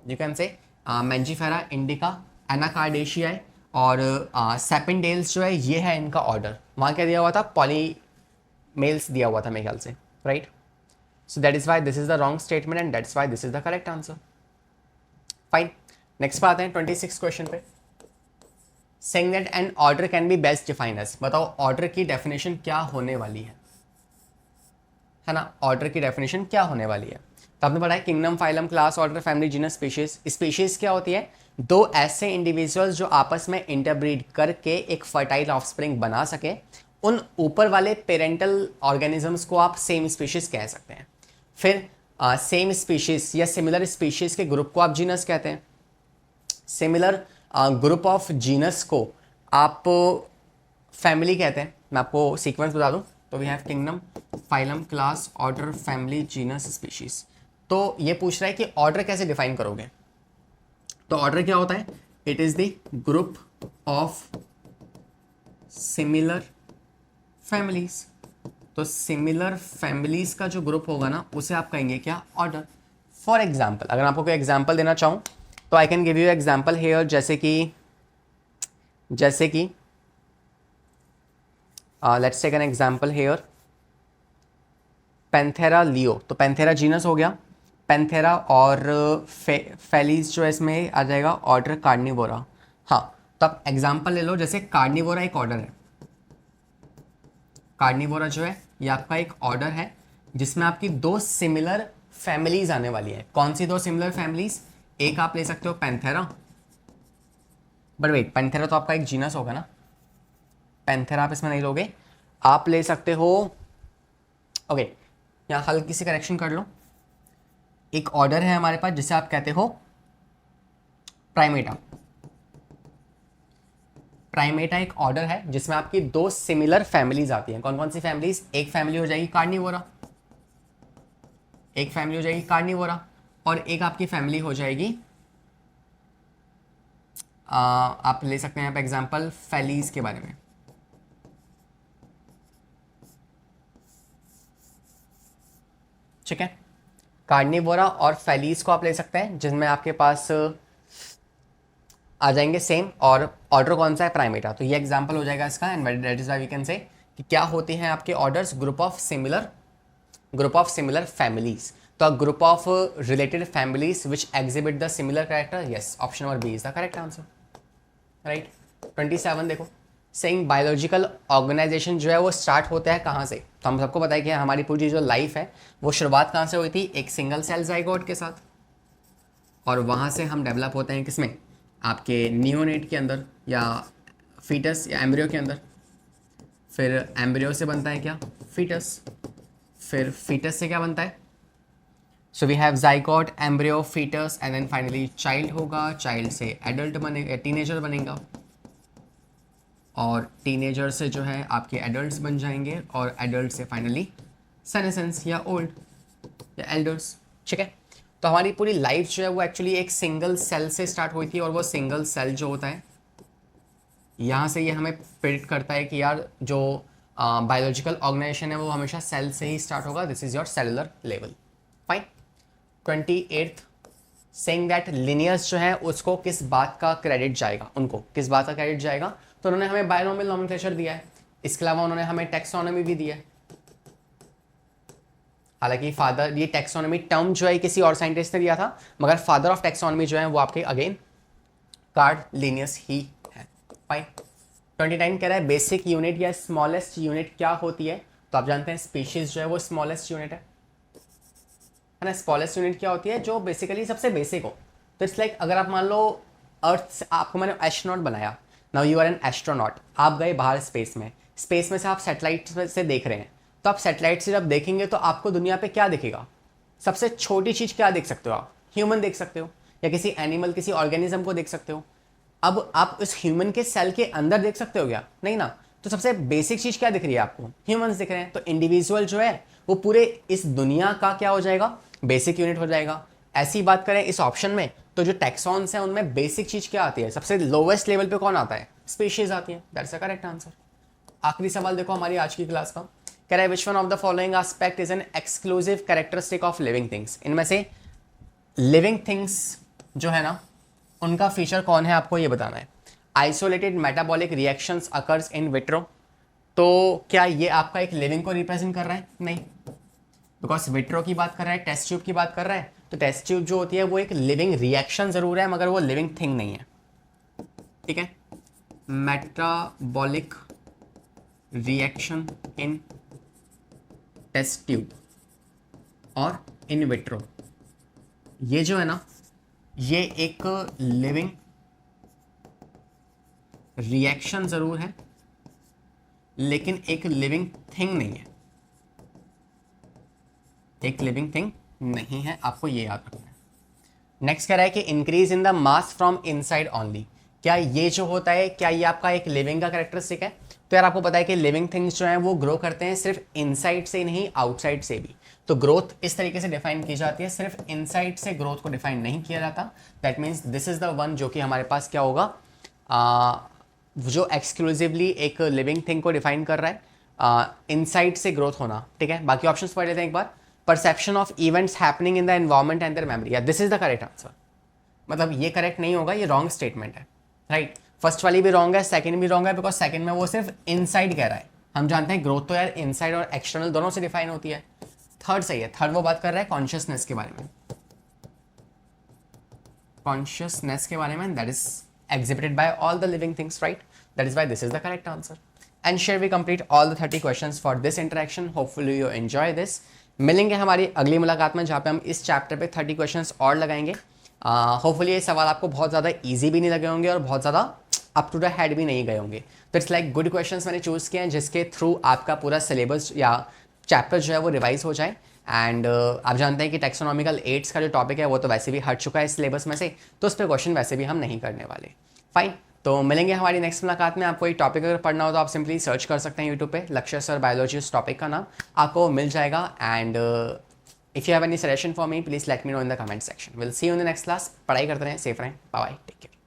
S1: you can say Mangifera indica, Anacardiaceae और सेपिनडेल्स जो है ये है इनका ऑर्डर। वहाँ क्या दिया हुआ था? पॉली मेल्स दिया हुआ था मेरे ख्याल से, right. So that is why this is the wrong statement and that's why this is the correct answer. Fine. Next बात है 26 क्वेश्चन पे। Saying that an order can be best defined as. बताओ ऑर्डर की definition क्या होने वाली है ना। ऑर्डर की डेफिनेशन क्या होने वाली है? तो आपने पढ़ा है kingdom, phylum, class, order, family, genus, species. Species क्या होती है? दो ऐसे इंडिविजुअल्स जो आपस में इंटरब्रीड करके एक फर्टाइल ऑफस्प्रिंग बना सके, उन ऊपर वाले पेरेंटल ऑर्गेनिजम्स को आप सेम स्पीशीज कह सकते हैं। फिर सेम स्पीशीज या सिमिलर स्पीशीज के ग्रुप को आप जीनस कहते हैं। सिमिलर ग्रुप ऑफ जीनस को आप फैमिली कहते हैं। मैं आपको सीक्वेंस बता दूं तो we have kingdom, phylum, class, order, family, genus, species. तो ये पूछ रहा है कि ऑर्डर कैसे डिफाइन करोगे। तो ऑर्डर क्या होता है? It is the group of similar families. तो सिमिलर फैमिलीज का जो ग्रुप होगा ना उसे आप कहेंगे क्या? ऑर्डर। फॉर एग्जाम्पल, अगर आपको कोई एग्जाम्पल देना चाहूँ तो I can give you example here, जैसे कि let's take an example here, Panthera leo. तो पैंथेरा जीनस हो गया, पैंथेरा और फैलीज जो है इसमें आ जाएगा ऑर्डर कार्निवोरा। हाँ, तो आप एग्जाम्पल ले लो, जैसे कार्निवोरा एक ऑर्डर है। कार्निवोरा जो है ये आपका एक ऑर्डर है जिसमें आपकी दो सिमिलर फैमिलीज आने वाली है। कौन सी दो सिमिलर फैमिलीज? एक आप ले सकते हो पैंथेरा, बट वेट, पैंथेरा तो आपका एक जीनस होगा ना, पैंथेरा आप इसमें नहीं लोगे। आप ले सकते हो, ओके, यहाँ हल्की सी करेक्शन कर लो। एक ऑर्डर है हमारे पास जिसे आप कहते हो प्राइमेटा। प्राइमेटा एक ऑर्डर है जिसमें आपकी दो सिमिलर फैमिलीज आती हैं। कौन कौन सी फैमिलीज? एक फैमिली हो जाएगी कार्निवोरा, एक फैमिली हो जाएगी कार्निवोरा, और एक आपकी फैमिली हो जाएगी आप ले सकते हैं यहाँ पे एग्जांपल फैलीज के बारे में। ठीक है, कार्निवोरा और फैलीज को आप ले सकते हैं जिनमें आपके पास आ जाएंगे सेम, और ऑर्डर कौन सा है? प्राइमेटा। तो ये एग्जांपल हो जाएगा इसका, and that is why we can say कि क्या होती हैं आपके orders? Group of similar families. तो group of related families which exhibit the similar character. Yes, option number B is the correct answer, right. 27 देखो, सेइंग बायोलॉजिकल ऑर्गेनाइजेशन जो है वो स्टार्ट होता है कहाँ से? तो हम सबको पता है कि हमारी पूरी जो लाइफ है वो शुरुआत कहाँ से हुई थी? एक सिंगल सेल जाइगोट के साथ, और वहाँ से हम डेवलप होते हैं किसमें? आपके नियोनेट के अंदर या फीटस या एम्ब्रियो के अंदर। फिर एम्ब्रियो से बनता है क्या? फीटस। फिर फीटस से क्या बनता है? So we have zygote, embryo, foetus, and then finally child होगा। चाइल्ड से एडल्ट बनेगा, टीनेजर बनेगा, और टीनेजर से जो है आपके एडल्ट्स बन जाएंगे, और एडल्ट से फाइनली सेनेसेंस या ओल्ड या एल्डर्स। ठीक है, तो हमारी पूरी लाइफ जो है वो एक्चुअली एक सिंगल सेल से स्टार्ट हुई थी, और वो सिंगल सेल जो होता है यहाँ से ये हमें प्रेडिक्ट करता है कि यार जो बायोलॉजिकल ऑर्गेनाइजेशन है वो हमेशा सेल से ही स्टार्ट होगा. This is your cellular level. Fine. 28th saying that Linnaeus जो है उसको किस बात का क्रेडिट जाएगा, उनको किस बात का क्रेडिट जाएगा. तो उन्होंने हमें बायनोमियल नोमेनक्लेचर दिया है, इसके अलावा उन्होंने हमें टैक्सोनॉमी भी दिया है. हालांकि फादर, ये टैक्सोनॉमी टर्म जो है किसी और साइंटिस्ट ने दिया था, मगर फादर ऑफ टैक्सोनॉमी जो है वो आपके अगेन कार्ल लिनियस ही है. फाइन. 29 कह रहा है बेसिक यूनिट या स्मॉलेस्ट यूनिट क्या होती है. तो आप जानते हैं स्पीशीज जो है वो स्मॉलेस्ट यूनिट है ना. स्मॉलेस्ट यूनिट क्या होती है, जो बेसिकली सबसे बेसिक हो. तो इट्स लाइक अगर आप मान लो अर्थ से आपको मैंने एस्ट्रोनॉट बनाया, now you are an astronaut, आप गए बाहर स्पेस में से आप सैटेलाइट से देख रहे हैं. तो आप सैटेलाइट से जब देखेंगे तो आपको दुनिया पे क्या दिखेगा, सबसे छोटी चीज़ क्या देख सकते हो आप, ह्यूमन देख सकते हो, या किसी एनिमल किसी ऑर्गेनिज्म को देख सकते हो. अब आप उस ह्यूमन के सेल के अंदर देख सकते हो क्या, नहीं ना. तो सबसे बेसिक चीज़ क्या दिख रही है आपको, ह्यूमंस दिख रहे हैं. तो इंडिविजुअल जो है वो पूरे इस दुनिया का क्या हो जाएगा, बेसिक यूनिट हो जाएगा. ऐसी बात करें इस ऑप्शन में तो जो टैक्सॉन्स हैं उनमें बेसिक चीज़ क्या आती है, सबसे लोवेस्ट लेवल पे कौन आता है, स्पीशीज आती है. That's the correct answer. आखिरी सवाल देखो हमारी आज की क्लास का, कह रहा है which one of the following aspect is an exclusive characteristic of living things. इनमें से लिविंग थिंग्स जो है ना उनका फीचर कौन है, आपको ये बताना है. Isolated metabolic reactions occurs in vitro. तो क्या ये आपका एक लिविंग को रिप्रेजेंट कर रहा है, नहीं, बिकॉज विट्रो की बात कर रहा है, टेस्ट ट्यूब की बात कर रहा है. तो टेस्ट ट्यूब जो होती है वो एक लिविंग रिएक्शन जरूर है, मगर वो लिविंग थिंग नहीं है. ठीक है. Metabolic reaction in test tube और इन विट्रो, ये जो है ना ये एक लिविंग रिएक्शन जरूर है लेकिन एक लिविंग थिंग नहीं है, एक लिविंग थिंग नहीं है, आपको ये याद रखना है. नेक्स्ट कह रहा है कि increase in the mass from inside only. क्या ये जो होता है क्या ये आपका एक लिविंग का कैरेक्टरिस्टिक है. तो यार आपको पता है कि लिविंग थिंग्स जो हैं वो ग्रो करते हैं सिर्फ इनसाइड से नहीं आउटसाइड से भी. तो ग्रोथ इस तरीके से डिफाइन की जाती है, सिर्फ इनसाइड से ग्रोथ को डिफाइन नहीं किया जाता. That means this is the one जो कि हमारे पास क्या होगा, जो एक्सक्लूसिवली एक लिविंग थिंग को डिफाइन कर रहा है, इनसाइड से ग्रोथ होना. ठीक है. बाकी ऑप्शंस पढ़ लेते हैं एक बार. Perception of events happening in the environment and their memory. या this is the correct answer. मतलब ये करेक्ट नहीं होगा, ये रॉन्ग स्टेटमेंट है. राइट. फर्स्ट वाली भी रॉन्ग है, सेकंड भी रॉन्ग है, बिकॉज सेकंड में वो सिर्फ इनसाइड कह रहा है. हम जानते हैं ग्रोथ तो यार इनसाइड और एक्सटर्नल दोनों से डिफाइन होती है. थर्ड सही है. थर्ड वो बात कर रहा है कॉन्शियसनेस के बारे में, कॉन्शियसनेस के बारे में, that is exhibited by all the living things, right? That is why this is the correct answer. And shall we complete all the 30 questions for this interaction? Hopefully you enjoy this. मिलेंगे हमारी अगली मुलाकात में जहाँ पे हम इस chapter पे 30 क्वेश्चंस और लगाएंगे. होपफुली ये सवाल आपको बहुत ज़्यादा ईजी भी नहीं लगे होंगे और बहुत ज़्यादा अप टू द हेड भी नहीं गए होंगे. तो इट्स लाइक गुड क्वेश्चंस मैंने चूज़ किए हैं जिसके थ्रू आपका पूरा सिलेबस या चैप्टर जो है वो रिवाइज हो जाए. एंड आप जानते हैं कि टैक्सोनॉमिकल एड्स का जो टॉपिक है वो तो वैसे भी हट चुका है सिलेबस में से, तो उस पर क्वेश्चन वैसे भी हम नहीं करने वाले. फाइन. तो मिलेंगे हमारी नेक्स्ट मुलाकात में. आपको एक टॉपिक अगर पढ़ना हो तो आप सिंपली सर्च कर सकते हैं यूट्यूब पे, लक्ष्य सर बायोलॉजी उस टॉपिक का नाम आपको मिल जाएगा. And if you have any suggestion for me please let me know in the comment section. Will see you in the next class. पढ़ाई करते रहें, सेफ रहें. Bye bye, take care.